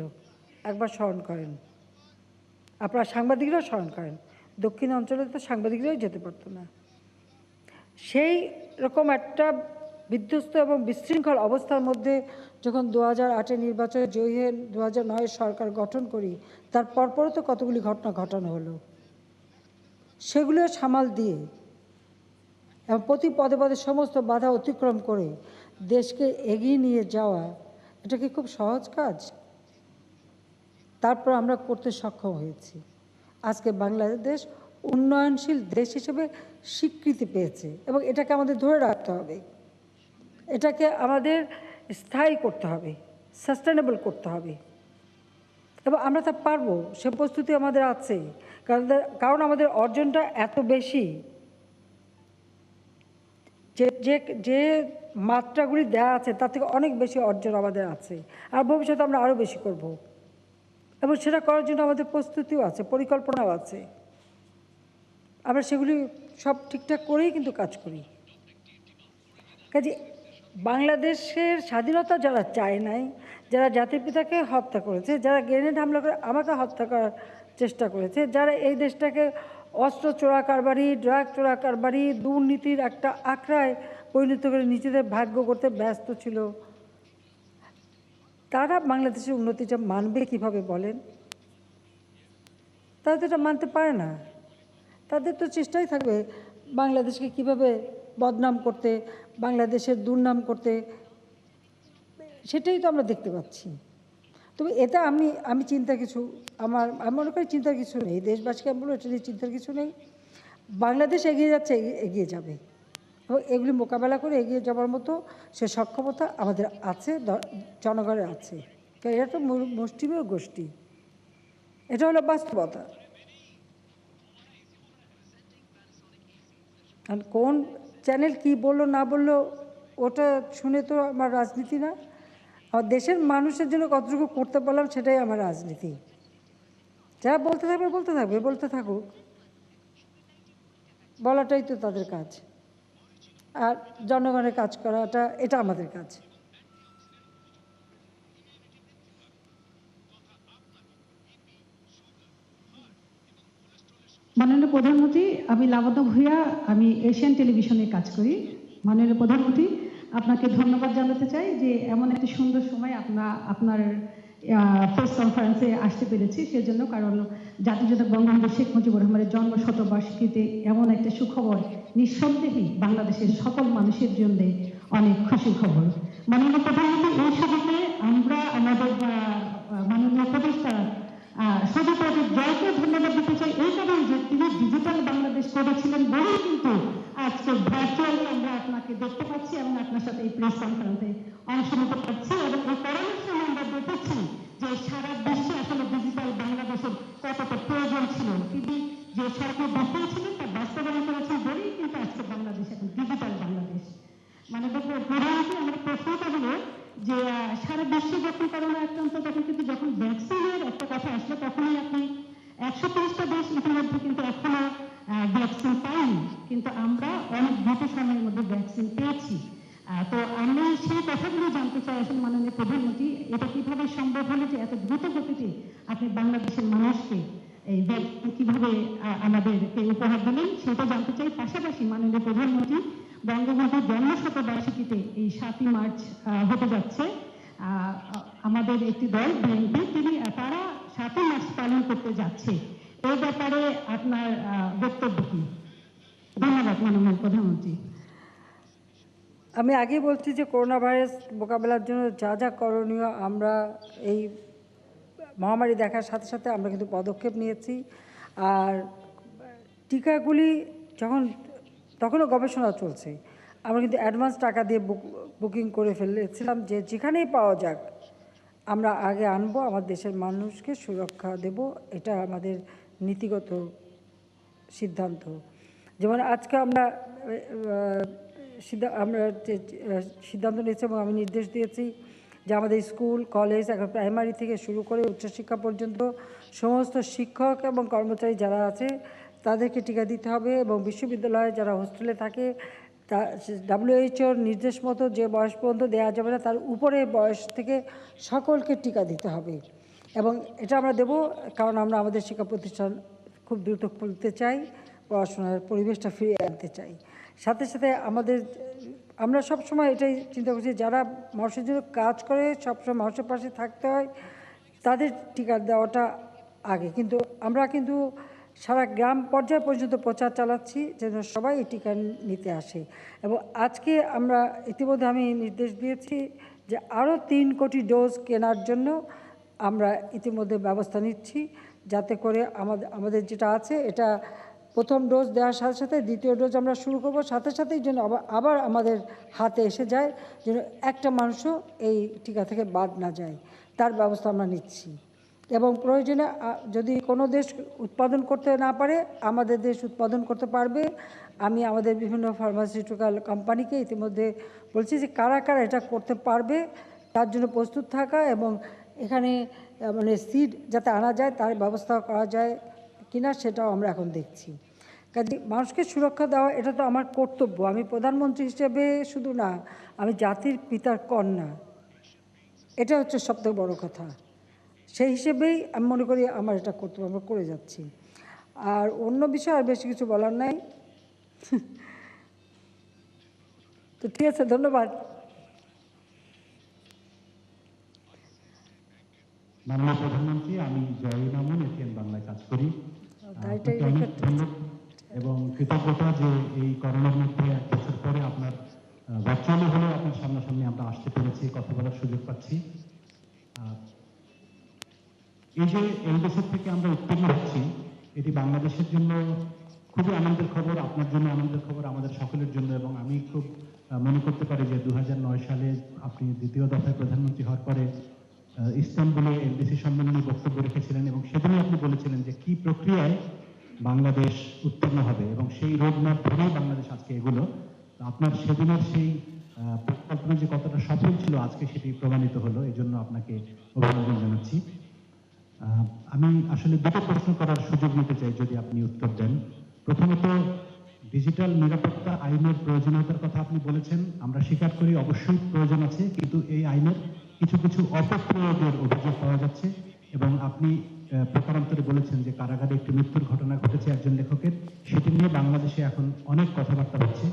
একবার স্মরণ করেন। আপনারা সাংবাদিকরাও স্মরণ করেন, দক্ষিণ অঞ্চলে তো সাংবাদিকরাও যেতে পারতো না। সেই রকম একটা বিধ্বস্ত এবং বিশৃঙ্খল অবস্থার মধ্যে যখন 2008-এ নির্বাচনে জয়ী হয়ে 2009-এ সরকার গঠন করি, তার পরপরও তো কতগুলি ঘটনা ঘটানো হলো। সেগুলো সামাল দিয়ে এবং প্রতি পদে পদে সমস্ত বাধা অতিক্রম করে দেশকে এগিয়ে নিয়ে যাওয়া, এটা কি খুব সহজ কাজ? তারপর আমরা করতে সক্ষম হয়েছি। আজকে বাংলাদেশ উন্নয়নশীল দেশ হিসেবে স্বীকৃতি পেয়েছে, এবং এটাকে আমাদের ধরে রাখতে হবে, এটাকে আমাদের স্থায়ী করতে হবে, সাস্টেনেবল করতে হবে, এবং আমরা তা পারবো, সে প্রস্তুতি আমাদের আছে। কারণ আমাদের অর্জনটা এত বেশি, যে মাত্রাগুলি দেওয়া আছে তার থেকে অনেক বেশি অর্জন আমাদের আছে, আর ভবিষ্যতে আমরা আরও বেশি করব। এবং সেটা করার জন্য আমাদের প্রস্তুতিও আছে, পরিকল্পনাও আছে। আমরা সেগুলি সব ঠিকঠাক করেই কিন্তু কাজ করি। কাজে বাংলাদেশের স্বাধীনতা যারা চায় নাই, যারা জাতির পিতাকে হত্যা করেছে, যারা গ্রেনেড হামলা করে আমাকে হত্যা করার চেষ্টা করেছে, যারা এই দেশটাকে অস্ত্র চোরা কারবারি, ড্রাগ চোরা কারবারি, দুর্নীতির একটা আখড়ায় পরিণত করে নিজেদের ভাগ্য করতে ব্যস্ত ছিল, তারা বাংলাদেশের উন্নতিটা মানবে কিভাবে বলেন? তারা তো এটা মানতে পারে না। তাদের তো চেষ্টাই থাকবে বাংলাদেশকে কিভাবে বদনাম করতে, বাংলাদেশের দুর্নাম করতে। সেটাই তো আমরা দেখতে পাচ্ছি। তবে এটা আমি চিন্তা কিছু আমি মনে করি চিন্তার কিছু নেই। দেশবাসীকে আমি বলবো এটা নিয়ে চিন্তার কিছু নেই। বাংলাদেশ এগিয়ে যাচ্ছে, এগিয়ে যাবে, এবং এগুলি মোকাবেলা করে এগিয়ে যাওয়ার মতো সে সক্ষমতা আমাদের আছে, জনগণের আছে। কারণ এটা তো মুষ্টিমেয় গোষ্ঠী, এটা হলো বাস্তবতা। আর কোন চ্যানেল কি বললো না বললো ওটা শুনে তো আমার রাজনীতি না। আর দেশের মানুষের জন্য কতটুকু করতে পারলাম সেটাই আমার রাজনীতি। যারা বলতে থাকবে বলতে থাকুক, বলাটাই তো তাদের কাজ। আর জনগণের কাজ করাটা এটা আমাদের কাজ। মাননীয় প্রধানমন্ত্রী, আমি লাবণ্য ভূঁইয়া, আমি এশিয়ান টেলিভিশনে কাজ করি। মাননীয় প্রধানমন্ত্রী, আপনাকে ধন্যবাদ জানাতে চাই যে এমন একটা সুন্দর সময় আপনার প্রেস কনফারেন্সে আসতে পেরেছি সেজন্য। কারণ জাতির জনক বঙ্গবন্ধু শেখ মুজিবুর রহমানের জন্ম শতবার্ষিকীতে এমন একটা সুখবর নিঃসন্দেহেই বাংলাদেশের সকল মানুষের জন্য অনেক খুশি খবর। মাননীয় প্রধানমন্ত্রী, এই সুযোগে আমরা আমাদের মাননীয় উপদেষ্টা সভাপতি জয়কে ধন্যবাদ দিতে চাই এই কারণে যে তিনি ডিজিটাল বাংলাদেশ করেছিলেন বলেই কিন্তু আজকে ভার্চুয়ালি আমরা আপনাকে দেখতে পাচ্ছি এবং আপনার সাথে এই প্রেস কনফারেন্সে অংশ নিতে পারছি। এবং এই করোনার সময় আমরা দেখেছি যে সারা বিশ্বে আসলে ডিজিটাল বাংলাদেশের কতটা প্রয়োজন ছিল। তিনি যে সরকার দেখিয়েছিলেন তা বাস্তবায়ন করেছেন বলেই কিন্তু আজকে বাংলাদেশ এখন ডিজিটাল বাংলাদেশ। মানে প্রধানমন্ত্রী, আমার প্রশ্নটা হলো যে সারা বিশ্বে যখন করোনা আক্রান্ত তখন কিন্তু যখন ভ্যাকসিনের একটা কথা আসলো তখনই আপনি 130টা দেশ ইতিমধ্যে কিন্তু এখনো ভ্যাকসিন পাইনি, কিন্তু আমরা অনেক দ্রুত সময়ের মধ্যে ভ্যাকসিন পেয়েছি। তো আমি সেই কথাগুলো জানতে চাই আসলে মাননীয় প্রধানমন্ত্রী, এটা কিভাবে সম্ভব হলো যে এত দ্রুত গতিতে আপনি বাংলাদেশের মানুষকে এই ভ্যাকসিন কিভাবে আমাদেরকে উপহার দিলেন সেটা জানতে চাই। পাশাপাশি মাননীয় প্রধানমন্ত্রী, বঙ্গবন্ধুর জন্ম শতবার্ষিকীতে এই 7ই মার্চ হতে যাচ্ছে, আমাদের একটি দল বিএনপি তারা 7ই মার্চ পালন করতে যাচ্ছে। এই ব্যাপারে আপনার বক্তব্য কি? ধন্যবাদ মাননীয় প্রধানমন্ত্রী। আমি আগেই বলছি যে করোনা ভাইরাস মোকাবেলার জন্য যা যা করণীয় আমরা এই মহামারী দেখার সাথে সাথে আমরা কিন্তু পদক্ষেপ নিয়েছি। আর টিকাগুলি তখনও গবেষণা চলছে, আমরা কিন্তু অ্যাডভান্স টাকা দিয়ে বুকিং করে ফেলেছিলাম যে যেখানেই পাওয়া যাক আমরা আগে আনবো, আমার দেশের মানুষকে সুরক্ষা দেব, এটা আমাদের নীতিগত সিদ্ধান্ত। যেমন আজকে আমরা সিদ্ধান্ত নিয়েছি এবং আমি নির্দেশ দিয়েছি যে আমাদের স্কুল, কলেজ, এখন প্রাইমারি থেকে শুরু করে উচ্চশিক্ষা পর্যন্ত সমস্ত শিক্ষক এবং কর্মচারী যারা আছে তাদেরকে টিকা দিতে হবে। এবং বিশ্ববিদ্যালয়ে যারা হোস্টেলে থাকে তা WHO নির্দেশ মতো যে বয়স পর্যন্ত দেওয়া যাবে না তার উপরে বয়স থেকে সকলকে টিকা দিতে হবে। এবং এটা আমরা দেব কারণ আমরা আমাদের শিক্ষা প্রতিষ্ঠান খুব দ্রুত খুলতে চাই, পড়াশোনার পরিবেশটা ফিরিয়ে আনতে চাই। সাথে সাথে আমরা সবসময় এটাই চিন্তা করছি যারা মানুষের জন্য কাজ করে সবসময় মানুষের পাশে থাকতে হয়, তাদের টিকা দেওয়াটা আগে। কিন্তু আমরা কিন্তু সারা গ্রাম পর্যায় পর্যন্ত প্রচার চালাচ্ছি যেন সবাই এই টিকা নিতে আসে। এবং আজকে আমরা ইতিমধ্যে আমি নির্দেশ দিয়েছি যে আরও 3 কোটি ডোজ কেনার জন্য আমরা ইতিমধ্যে ব্যবস্থা নিচ্ছি, যাতে করে আমাদের যেটা আছে এটা প্রথম ডোজ দেওয়ার সাথে সাথে দ্বিতীয় ডোজ আমরা শুরু করবো সাথে সাথেই যেন আবার আমাদের হাতে এসে যায়, যেন একটা মানুষও এই টিকা থেকে বাদ না যায়, তার ব্যবস্থা আমরা নিচ্ছি। এবং প্রয়োজনে যদি কোনো দেশ উৎপাদন করতে না পারে আমাদের দেশ উৎপাদন করতে পারবে। আমি আমাদের বিভিন্ন ফার্মাসিউটিক্যাল কোম্পানিকে ইতিমধ্যে বলছি যে কারা কারা এটা করতে পারবে তার জন্য প্রস্তুত থাকা এবং এখানে মানে সিড যাতে আনা যায় তার ব্যবস্থা করা যায় কিনা সেটাও আমরা এখন দেখছি। কাজে মানুষকে সুরক্ষা দেওয়া এটা তো আমার কর্তব্য। আমি প্রধানমন্ত্রী হিসেবে শুধু না, আমি জাতির পিতার কন্যা, এটা হচ্ছে সবথেকে বড় কথা। সেই হিসেবেই আমি মনে করি আমার এটা কর্তব্য, আমরা করে যাচ্ছি। আর অন্য বিষয় আর বেশি কিছু বলার নাই। তো ঠিক আছে, ধন্যবাদ। মাননীয় প্রধানমন্ত্রী, আমি জয়ী মামুন, এটিএন বাংলায় কাজ করি। তাইটাই আপনাকে অনেক ধন্যবাদ এবং কৃতজ্ঞতা যে এই করোনার মধ্যে 1 বছর পরে আপনার ভার্চুয়ালি হলেও আপনার সামনাসামনি আমরা আসতে পেরেছি, কথা বলার সুযোগ পাচ্ছি। এই যে এলডিসি থেকে আমরা উত্তীর্ণ হচ্ছি, এটি বাংলাদেশের জন্য খুবই আনন্দের খবর, আপনার জন্য আনন্দের খবর, আমাদের সকলের জন্য। এবং আমি খুব মনে করতে পারি যে 2009 সালে আপনি দ্বিতীয় দফায় প্রধানমন্ত্রী হওয়ার পরে ইস্তানবুলে এলডিসি সম্মেলনে বক্তব্য রেখেছিলেন এবং সেদিনই আপনি বলেছিলেন যে কি প্রক্রিয়ায় বাংলাদেশ উত্তীর্ণ হবে এবং সেই রোডম্যাপ ধরেই বাংলাদেশ আজকে এগুলো। আপনার সেদিনের সেই পরিকল্পনা যে কতটা সফল ছিল আজকে সেটি প্রমাণিত হলো, এই জন্য আপনাকে অভিনন্দন জানাচ্ছি। আমি আসলে দুটো প্রশ্ন করার সুযোগ নিতে চাই, যদি আপনি উত্তর দেন। প্রথমত, ডিজিটাল নিরাপত্তা আইনের প্রয়োজনীয়তার কথা আপনি বলেছেন, আমরা স্বীকার করি অবশ্যই প্রয়োজন আছে, কিন্তু এই আইনের কিছু কিছু অপপ্রয়োগের অভিযোগ পাওয়া যাচ্ছে এবং আপনি প্রকারান্তরে বলেছেন যে কারাগারে একটি মৃত্যুর ঘটনা ঘটেছে একজন লেখকের, সেটি নিয়ে বাংলাদেশে এখন অনেক কথাবার্তা হচ্ছে।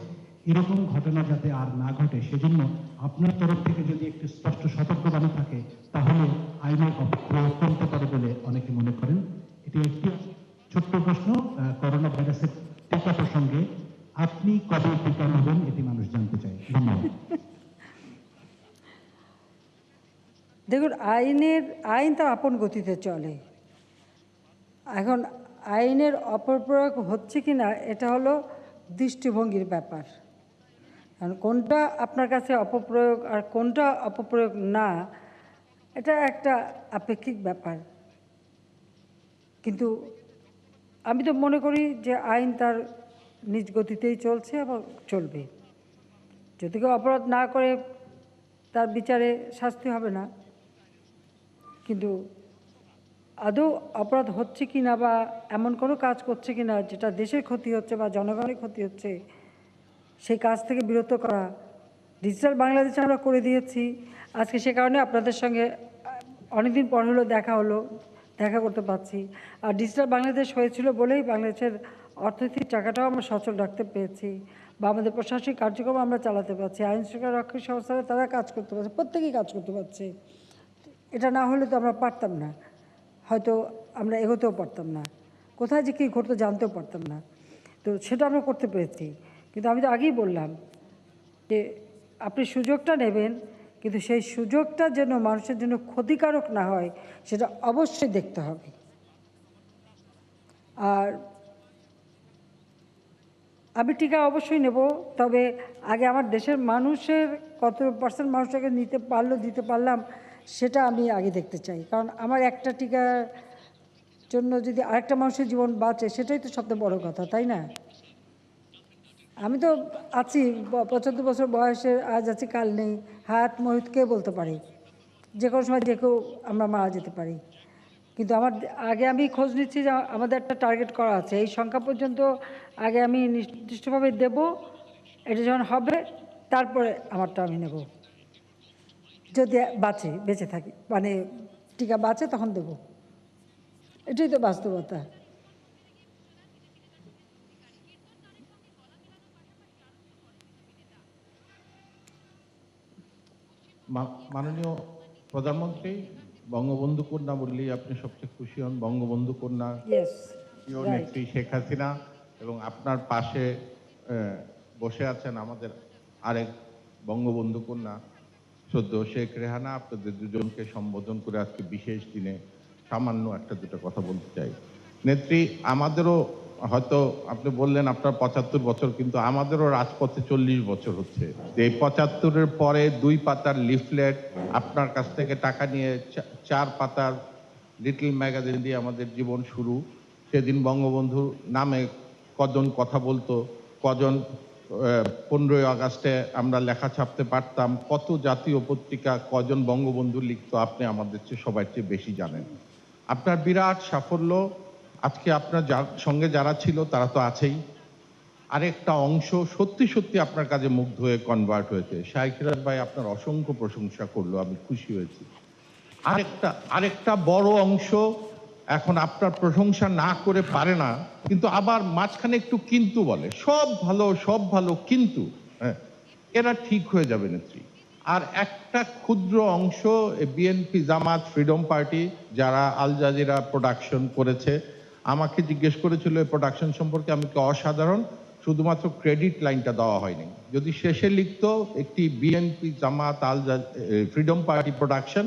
এরকম ঘটনা যাতে আর না ঘটে সেজন্য আপনার তরফ থেকে যদি একটি স্পষ্ট সতর্কবাণী থাকে তাহলে আইনের অপপ্রয়োগ কমতে পারে বলে অনেকে মনে করেন। এটি একটি ছোট্ট প্রশ্ন। করোনা ভাইরাসের টিকা প্রসঙ্গে আপনি কবে টিকা নেবেন এটি মানুষ জানতে চায়। ধন্যবাদ। দেখুন, আইন তার আপন গতিতে চলে। এখন আইনের অপপ্রয়োগ হচ্ছে কি না এটা হলো দৃষ্টিভঙ্গির ব্যাপার। কারণ কোনটা আপনার কাছে অপপ্রয়োগ আর কোনটা অপপ্রয়োগ না, এটা একটা আপেক্ষিক ব্যাপার। কিন্তু আমি তো মনে করি যে আইন তার নিজ গতিতেই চলছে এবং চলবে। যদি কেউ অপরাধ না করে তার বিচারে শাস্তি হবে না, কিন্তু আদৌ অপরাধ হচ্ছে কি না বা এমন কোনো কাজ করছে কি না যেটা দেশের ক্ষতি হচ্ছে বা জনগণের ক্ষতি হচ্ছে, সেই কাজ থেকে বিরত করা ডিজিটাল বাংলাদেশে আমরা করে দিয়েছি। আজকে সে কারণে আপনাদের সঙ্গে অনেকদিন পর হলো দেখা করতে পারছি। আর ডিজিটাল বাংলাদেশ হয়েছিল বলেই বাংলাদেশের অর্থনৈতিক চাকাটাও আমরা সচল রাখতে পেরেছি বা আমাদের প্রশাসনিক কার্যক্রম আমরা চালাতে পারছি, আইন শৃঙ্খলা রক্ষী সংস্থারা তারা কাজ করতে পারছে, প্রত্যেকেই কাজ করতে পারছে। এটা না হলে তো আমরা পারতাম না, হয়তো আমরা এগোতেও পারতাম না, কোথায় যে কী ঘটতো জানতেও পারতাম না। তো সেটা আমরা করতে পেরেছি। কিন্তু আমি তো আগেই বললাম যে আপনি সুযোগটা নেবেন, কিন্তু সেই সুযোগটা যেন মানুষের জন্য ক্ষতিকারক না হয় সেটা অবশ্যই দেখতে হবে। আর আমি টিকা অবশ্যই নেব, তবে আগে আমার দেশের মানুষের কত % মানুষটাকে দিতে পারলাম সেটা আমি আগে দেখতে চাই। কারণ আমার একটা টিকার জন্য যদি আরেকটা মানুষের জীবন বাঁচে সেটাই তো সবচেয়ে বড় কথা, তাই না? আমি তো আছি 75 বছর বয়সের, আজ আছি কাল নেই, হায়াত মহিত কে বলতে পারি, যে কোনো সময় যে কেউ আমরা মারা যেতে পারি। কিন্তু আগে আমি খোঁজ নিচ্ছি যে আমাদের একটা টার্গেট করা আছে, এই সংখ্যা পর্যন্ত আগে আমি নির্দিষ্টভাবে দেব, এটা যখন হবে তারপরে আমারটা আমি নেব, যদি বেঁচে থাকি, মানে টিকা বাঁচে তখন দেব। এটাই তো বাস্তবতা। মাননীয় প্রধানমন্ত্রী, বঙ্গবন্ধু কন্যা বললেই আপনি সবচেয়ে খুশি হন। বঙ্গবন্ধু কন্যা প্রিয় নেত্রী শেখ হাসিনা এবং আপনার পাশে বসে আছেন আমাদের আরেক বঙ্গবন্ধু কন্যা শ্রদ্ধেয় শেখ রেহানা। আপনাদের দুজনকে সম্বোধন করে আজকে বিশেষ দিনে সামান্য একটা দুটো কথা বলতে চাই। নেত্রী, আমাদেরও হয়তো আপনি বললেন আপনার 75 বছর, কিন্তু আমাদেরও রাজপথে 40 বছর হচ্ছে। এই 75-এর পরে 2 পাতার লিফলেট, আপনার কাছ থেকে টাকা নিয়ে 4 পাতার লিটল ম্যাগাজিন দিয়ে আমাদের জীবন শুরু। সেদিন বঙ্গবন্ধুর নামে কজন কথা বলতো, কজন 15ই আগস্টে আমরা লেখা ছাপতে পারতাম, কত জাতীয় পত্রিকা, কজন বঙ্গবন্ধু লিখত, আপনি আমাদের চেয়ে সবার চেয়ে বেশি জানেন। আপনার বিরাট সাফল্য, আজকে আপনার সঙ্গে যারা ছিল তারা তো আছেই, আরেকটা অংশ সত্যি সত্যি আপনার কাছে মুগ্ধ হয়ে কনভার্ট হয়েছে। শাহ সিরাজ ভাই আপনার অসংখ্য প্রশংসা করলো, আমি খুশি হয়েছি। আরেকটা বড় অংশ এখন আপনার প্রশংসা না করে পারে না, কিন্তু আবার মাঝখানে একটু কিন্তু বলে, সব ভালো কিন্তু হ্যাঁ, এরা ঠিক হয়ে যাবে নেত্রী। আর একটা ক্ষুদ্র অংশ বিএনপি, জামাত, ফ্রিডম পার্টি, যারা আল জাজিরা প্রোডাকশন করেছে, আমাকে জিজ্ঞেস করেছিল এই প্রোডাকশন সম্পর্কে, আমি কি অসাধারণ, শুধুমাত্র ক্রেডিট লাইনটা দেওয়া হয়নি। যদি শেষে লিখতো একটি বিএনপি, জামাত, ফ্রিডম পার্টি প্রোডাকশন,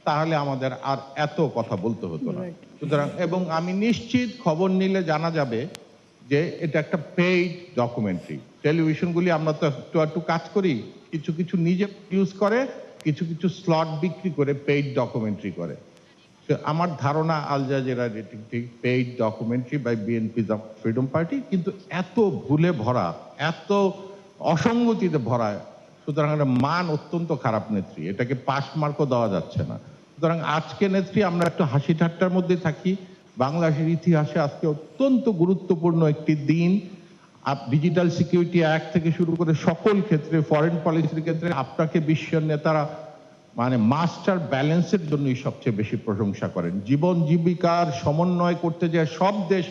তাহলে আমাদের আর এত কথা বলতে হতো না। সুতরাং, এবং আমি নিশ্চিত খবর নিলে জানা যাবে যে এটা একটা পেইড ডকুমেন্টারি। টেলিভিশনগুলি আমরা তো একটু কাজ করি, কিছু নিজে ইউজ করে, কিছু স্লট বিক্রি করে পেইড ডকুমেন্টারি করে। আমার ধারণা আল জাজিরা একটি paid documentary by BNP, Freedom Party, কিন্তু এত ভুলে ভরা, এত অসঙ্গতিতে ভরা, সুতরাং মান অত্যন্ত খারাপ নেত্রী, এটাকে পাস মার্কও দেওয়া যাচ্ছে না। সুতরাং আজকে নেত্রী আমরা একটু হাসি ঠাট্টার মধ্যে থাকি। বাংলাদেশের ইতিহাসে আজকে অত্যন্ত গুরুত্বপূর্ণ একটি দিন। ডিজিটাল সিকিউরিটি অ্যাক্ট থেকে শুরু করে সকল ক্ষেত্রে, ফরেন পলিসির ক্ষেত্রে আপনাকে বিশ্বের নেতারা মানে মাস্টার ব্যালেন্সের জন্যই সবচেয়ে বেশি প্রশংসা করেন। জীবন জীবিকার সমন্বয় করতে যায় সব দেশ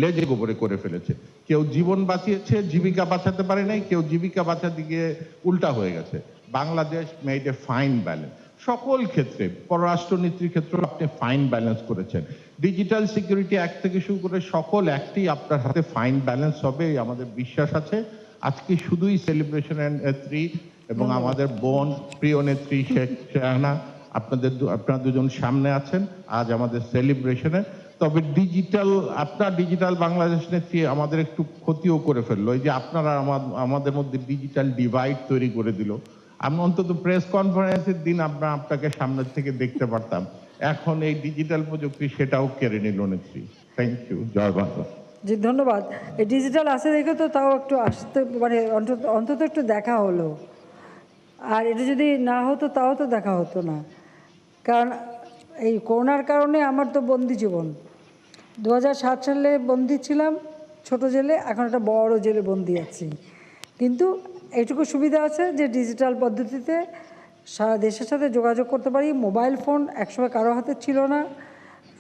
লেজে গোবরে করে ফেলেছে। কেউ জীবন বাঁচিয়েছে, জীবিকা বাঁচাতে পারে নাই, কেউ জীবিকা বাঁচাতে গিয়ে উল্টা হয়ে গেছে। Bangladesh made a fine balance সকল ক্ষেত্রে, পররাষ্ট্রনীতির ক্ষেত্রে আপনি ফাইন ব্যালেন্স করেছেন। ডিজিটাল সিকিউরিটি অ্যাক্ট থেকে শুরু করে সকল অ্যাক্টই আপনার হাতে ফাইন ব্যালেন্স হবে, আমাদের বিশ্বাস আছে। আজকে শুধুই সেলিব্রেশনের নেত্রী এবং আমাদের বোন, প্রিয় নেত্রী শেখ রেহানা, আপনারা দুজন সামনে আছেন আজ আমাদের সেলিব্রেশনে। তবে ডিজিটাল বাংলাদেশ নেত্রী আমাদের একটু ক্ষতিও করে ফেললো। এই যে আপনারা আমাদের মধ্যে ডিজিটাল ডিভাইড তৈরি করে দিল। আমি অন্তত প্রেস কনফারেন্সের দিন আপনাকে সামনের থেকে দেখতে পারতাম, এখন এই ডিজিটাল প্রযুক্তি সেটাও কেড়ে নিল নেত্রী। থ্যাংক ইউ, জয় বাংলা। জি ধন্যবাদ। এই ডিজিটাল আসে দেখে তো তাও একটু আসতে মানে অন্তত একটু দেখা হলো, আর এটা যদি না হতো তাও তো দেখা হতো না। কারণ এই করোনার কারণে আমার তো বন্দি জীবন, 2007 সালে বন্দি ছিলাম ছোট জেলে, এখন একটা বড় জেলে বন্দি আছি। কিন্তু এইটুকু সুবিধা আছে যে ডিজিটাল পদ্ধতিতে সারা দেশের সাথে যোগাযোগ করতে পারি। মোবাইল ফোন একসময় কারো হাতে ছিল না,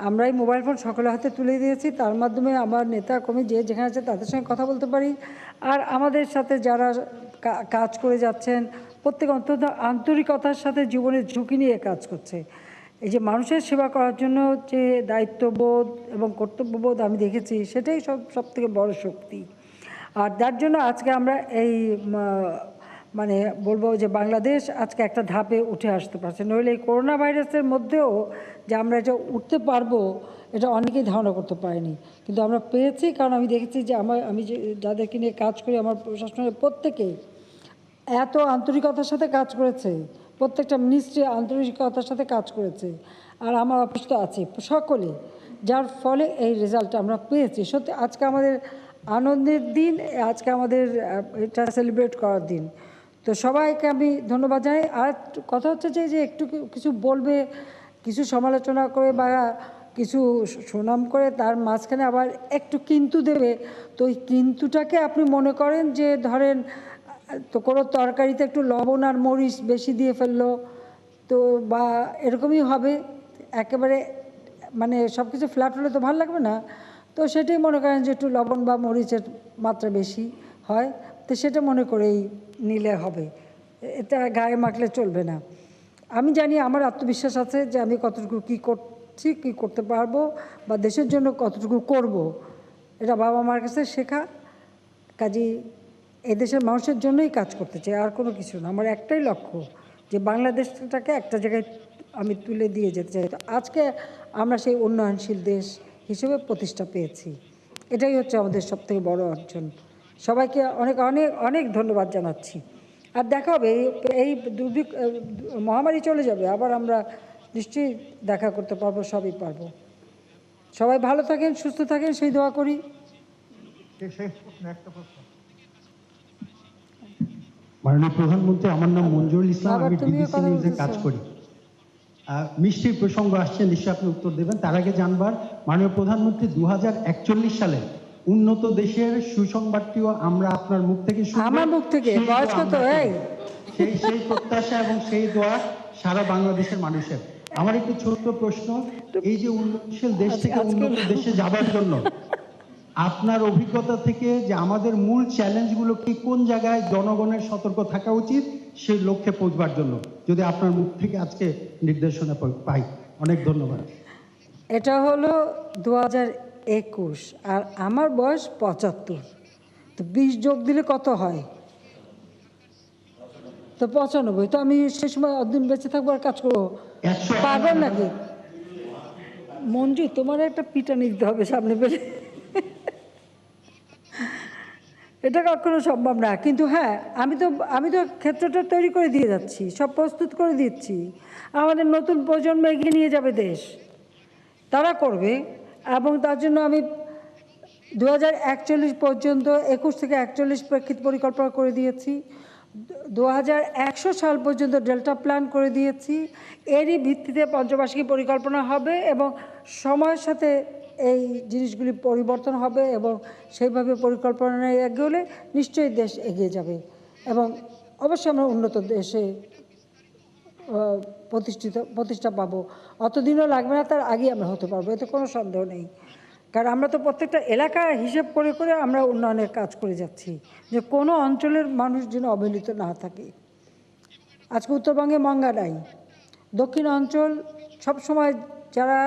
আমরাই মোবাইল ফোন সকলের হাতে তুলে দিয়েছি, তার মাধ্যমে আমার নেতা কর্মী যে যেখানে আছে তাদের সঙ্গে কথা বলতে পারি। আর আমাদের সাথে যারা কাজ করে যাচ্ছেন প্রত্যেক অন্তত আন্তরিকতার সাথে জীবনের ঝুঁকি নিয়ে কাজ করছে। এই যে মানুষের সেবা করার জন্য যে দায়িত্ববোধ এবং কর্তব্যবোধ আমি দেখেছি, সেটাই সব থেকে বড় শক্তি। আর যার জন্য আজকে আমরা এই মানে বলবো যে বাংলাদেশ আজকে একটা ধাপে উঠে আসতে পারছে। নইলে এই করোনা ভাইরাসের মধ্যেও যে আমরা এটা উঠতে পারবো, এটা অনেকেই ধারণা করতে পারেনি, কিন্তু আমরা পেরেছি। কারণ আমি দেখেছি যে আমি যে যাদেরকে নিয়ে কাজ করি, আমার প্রশাসনের প্রত্যেকেই এত আন্তরিকতার সাথে কাজ করেছে, প্রত্যেকটা মিনিস্ট্রি আন্তরিকতার সাথে কাজ করেছে, আর আমার অফিস তো আছে সকলে, যার ফলে এই রেজাল্টটা আমরা পেয়েছি। সত্যি আজকে আমাদের আনন্দের দিন, আজকে আমাদের এটা সেলিব্রেট করার দিন। তো সবাইকে আমি ধন্যবাদ জানাই। আর কথা হচ্ছে যে একটু কিছু বলবে, কিছু সমালোচনা করে বা কিছু সুনাম করে, তার মাঝখানে আবার একটু কিন্তু দেবে। তো ওই কিন্তুটাকে আপনি মনে করেন যে ধরেন তো কোনো তরকারিতে একটু লবণ আর মরিচ বেশি দিয়ে ফেললো, তো বা এরকমই হবে, একেবারে মানে সব কিছু ফ্ল্যাট হলে তো ভালো লাগবে না। তো সেটাই মনে করেন যে একটু লবণ বা মরিচের মাত্রা বেশি হয়, তো সেটা মনে করেই নিলে হবে, এটা গায়ে মাখলে চলবে না। আমি জানি, আমার আত্মবিশ্বাস আছে যে আমি কতটুকু কী করছি, কী করতে পারবো, বা দেশের জন্য কতটুকু করব, এটা বাবা মার কাছে শেখা। কাজেই এদেশের মানুষের জন্যই কাজ করতে চাই, আর কোনো কিছু না। আমার একটাই লক্ষ্য যে বাংলাদেশটাকে একটা জায়গায় আমি তুলে দিয়ে যেতে চাই। তো আজকে আমরা সেই উন্নয়নশীল দেশ হিসেবে প্রতিষ্ঠা পেয়েছি, এটাই হচ্ছে আমাদের সবথেকে বড় অর্জন। সবাইকে অনেক অনেক অনেক ধন্যবাদ জানাচ্ছি। আর দেখা হবে, এই মহামারী চলে যাবে, আবার আমরা নিশ্চয়ই দেখা করতে পারবো, সবই পারবো। সবাই ভালো থাকেন, সুস্থ থাকেন, সেই দোয়া করি। শেষ প্রশ্ন, একটা প্রশ্ন। মাননীয় প্রধানমন্ত্রী, আমার নাম মঞ্জুরুল ইসলাম, বাবা, আমি তুমিও ডিবিসি কথা নিউজে বলতেছো। কাজ করি। মিষ্টির প্রসঙ্গ আসছে, নিশ্চয়ই আপনি উত্তর দেবেন। তার আগে জানবার, মাননীয় প্রধানমন্ত্রী 2041 সালে উন্নত দেশের সুসংবাদটিও আমরা আপনার মুখ থেকে শুনবো। আমার মুখ থেকে? সেই বয়স দোয়া কত? আমরা এই। করব। সেই প্রত্যাশা এবং সেই দোয়া সারা বাংলাদেশের মানুষের। আমার একটু ছোট্ট প্রশ্ন, এই যে উন্নয়নশীল দেশ থেকে উন্নত দেশে যাবার জন্য আপনার অভিজ্ঞতা থেকে যে আমাদের মূল চ্যালেঞ্জগুলো কি, কোন জায়গায় জনগণের সতর্ক থাকা উচিত সেই লক্ষ্যে পৌঁছবার জন্য, যদি আপনার মুখ থেকে আজকে নির্দেশনা পাই। অনেক ধন্যবাদ। এটা হলো 2021 আর আমার বয়স 75, তো 20 যোগ দিলে কত হয়? তো 95। তো আমি সে সময় অদিন বেঁচে থাকবো আর কাজ করবো? 100 পারবেন নাকি? মঞ্জু, তোমার একটা পিটানি দিতে হবে সামনে পেলে। এটা কখনো সম্ভব না, কিন্তু হ্যাঁ, আমি তো ক্ষেত্রটা তৈরি করে দিয়ে যাচ্ছি, সব প্রস্তুত করে দিচ্ছি। আমাদের নতুন প্রজন্ম এগিয়ে নিয়ে যাবে দেশ, তারা করবে। এবং তার জন্য আমি 2041 পর্যন্ত 21 থেকে 41 প্রেক্ষিত পরিকল্পনা করে দিয়েছি। 2100 সাল পর্যন্ত ডেল্টা প্ল্যান করে দিয়েছি। এরই ভিত্তিতে পঞ্চবার্ষিকী পরিকল্পনা হবে এবং সময়ের সাথে এই জিনিসগুলি পরিবর্তন হবে এবং সেইভাবে পরিকল্পনায় এগোলে নিশ্চয়ই দেশ এগিয়ে যাবে এবং অবশ্যই আমরা উন্নত দেশে প্রতিষ্ঠা পাবো। অতদিনও লাগবে না, তার আগেই আমরা হতে পারবো, এতে কোনো সন্দেহ নেই। কারণ আমরা তো প্রত্যেকটা এলাকা হিসেব করে করে আমরা উন্নয়নের কাজ করে যাচ্ছি, যে কোনো অঞ্চলের মানুষ যেন অবহেলিত না থাকে। আজকে উত্তরবঙ্গে মঙ্গা নাই, দক্ষিণ অঞ্চল সবসময় যারা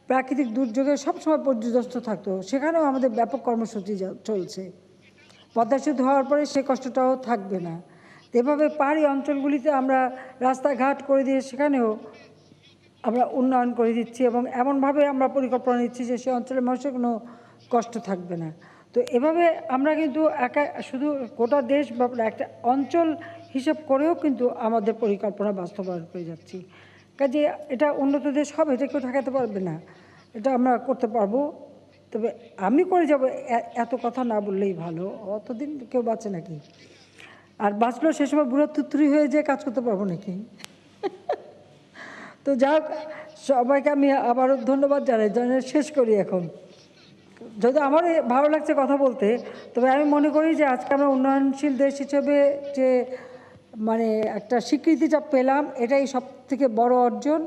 প্রাকৃতিক দুর্যোগে সবসময় পর্যদস্ত থাকতো, সেখানেও আমাদের ব্যাপক কর্মসূচি চলছে। পদ্মা সেতু হওয়ার পরে সে কষ্টটাও থাকবে না। এভাবে পাহাড়ি অঞ্চলগুলিতে আমরা রাস্তাঘাট করে দিয়ে সেখানেও আমরা উন্নয়ন করে দিচ্ছি এবং এমনভাবে আমরা পরিকল্পনা নিচ্ছি যে সেই অঞ্চলের মানুষের কোনো কষ্ট থাকবে না। তো এভাবে আমরা কিন্তু শুধু গোটা দেশ বা একটা অঞ্চল হিসাব করেও কিন্তু আমাদের পরিকল্পনা বাস্তবায়ন করে যাচ্ছি। কাজে এটা উন্নত দেশ হবে, এটা কেউ ঠেকাতে পারবে না, এটা আমরা করতে পারবো। তবে আমি করে যাব এত কথা না বললেই ভালো, অতদিন কেউ বাঁচে নাকি? আর বাঁচলেও সে সময় বুড়ো তুত্তুরি হয়ে যেয়ে কাজ করতে পারবো নাকি? তো যাক, সবাইকে আমি আবারও ধন্যবাদ জানাই শেষ করি এখন। যদি আমার ভালো লাগছে কথা বলতে, তবে আমি মনে করি যে আজকে আমরা উন্নয়নশীল দেশ হিসেবে যে মানে একটা স্বীকৃতিটা পেলাম, এটাই সব থেকে বড় অর্জন।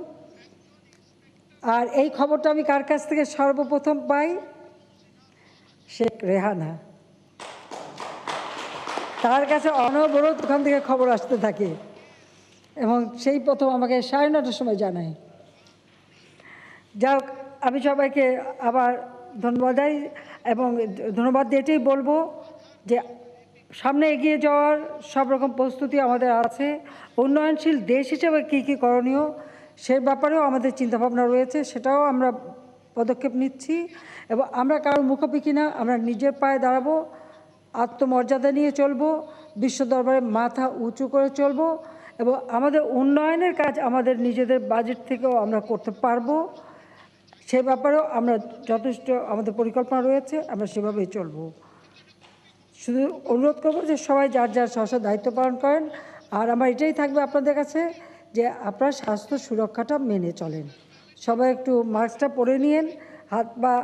আর এই খবরটা আমি কার কাছ থেকে সর্বপ্রথম পাই? শেখ রেহানা, তার কাছে অনবরত ওখান থেকে খবর আসতে থাকে এবং সেই প্রথম আমাকে 9:30টার সময় জানায়। যাক, আমি সবাইকে আবার ধন্যবাদ দিই এবং ধন্যবাদ দিয়ে এটাই বলবো যে সামনে এগিয়ে যাওয়ার সব রকম প্রস্তুতি আমাদের আছে। উন্নয়নশীল দেশ হিসেবে কী কী করণীয় সে ব্যাপারেও আমাদের চিন্তাভাবনা রয়েছে, সেটাও আমরা পদক্ষেপ নিচ্ছি এবং আমরা কারোর মুখোমুখি না, আমরা নিজের পায়ে দাঁড়াবো, আত্মমর্যাদা নিয়ে চলবো, বিশ্ব দরবারে মাথা উঁচু করে চলবো এবং আমাদের উন্নয়নের কাজ আমাদের নিজেদের বাজেট থেকেও আমরা করতে পারবো। সে ব্যাপারেও আমরা যথেষ্ট আমাদের পরিকল্পনা রয়েছে, আমরা সেভাবেই চলবো। শুধু অনুরোধ করবো যে সবাই যার যার স্ব দায়িত্ব পালন করেন। আর আমার এটাই থাকবে আপনাদের কাছে যে আপনার স্বাস্থ্য সুরক্ষাটা মেনে চলেন। সবাই একটু মাস্কটা পরে নিন, হাত বা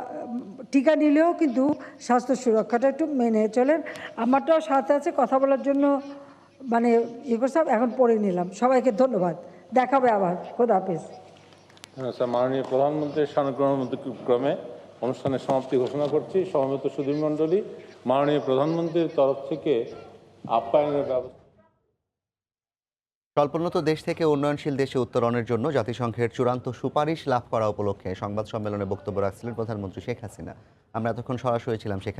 টিকা নিলেও কিন্তু স্বাস্থ্য সুরক্ষাটা একটু মেনে চলেন। আমারটাও সাথে আছে, কথা বলার জন্য মানে সব এখন পড়ে নিলাম। সবাইকে ধন্যবাদ, দেখাবে আবার, খোদা হাফেজ। স্যার, মাননীয় প্রধানমন্ত্রীর সানুক্রমে অনুষ্ঠানের সমাপ্তি ঘোষণা করছি। সমবেত সুধী মণ্ডলী, মাননীয় প্রধানমন্ত্রীর তরফ থেকে আপ্যায়নের ব্যবস্থা। স্বল্পোন্নত দেশ থেকে উন্নয়নশীল দেশে উত্তরণের জন্য জাতিসংঘের চূড়ান্ত সুপারিশ লাভ করা উপলক্ষে সংবাদ সম্মেলনে বক্তব্য রাখছিলেন প্রধানমন্ত্রী শেখ হাসিনা। আমরা এতক্ষণ সরাসরি ছিলাম সেখানে।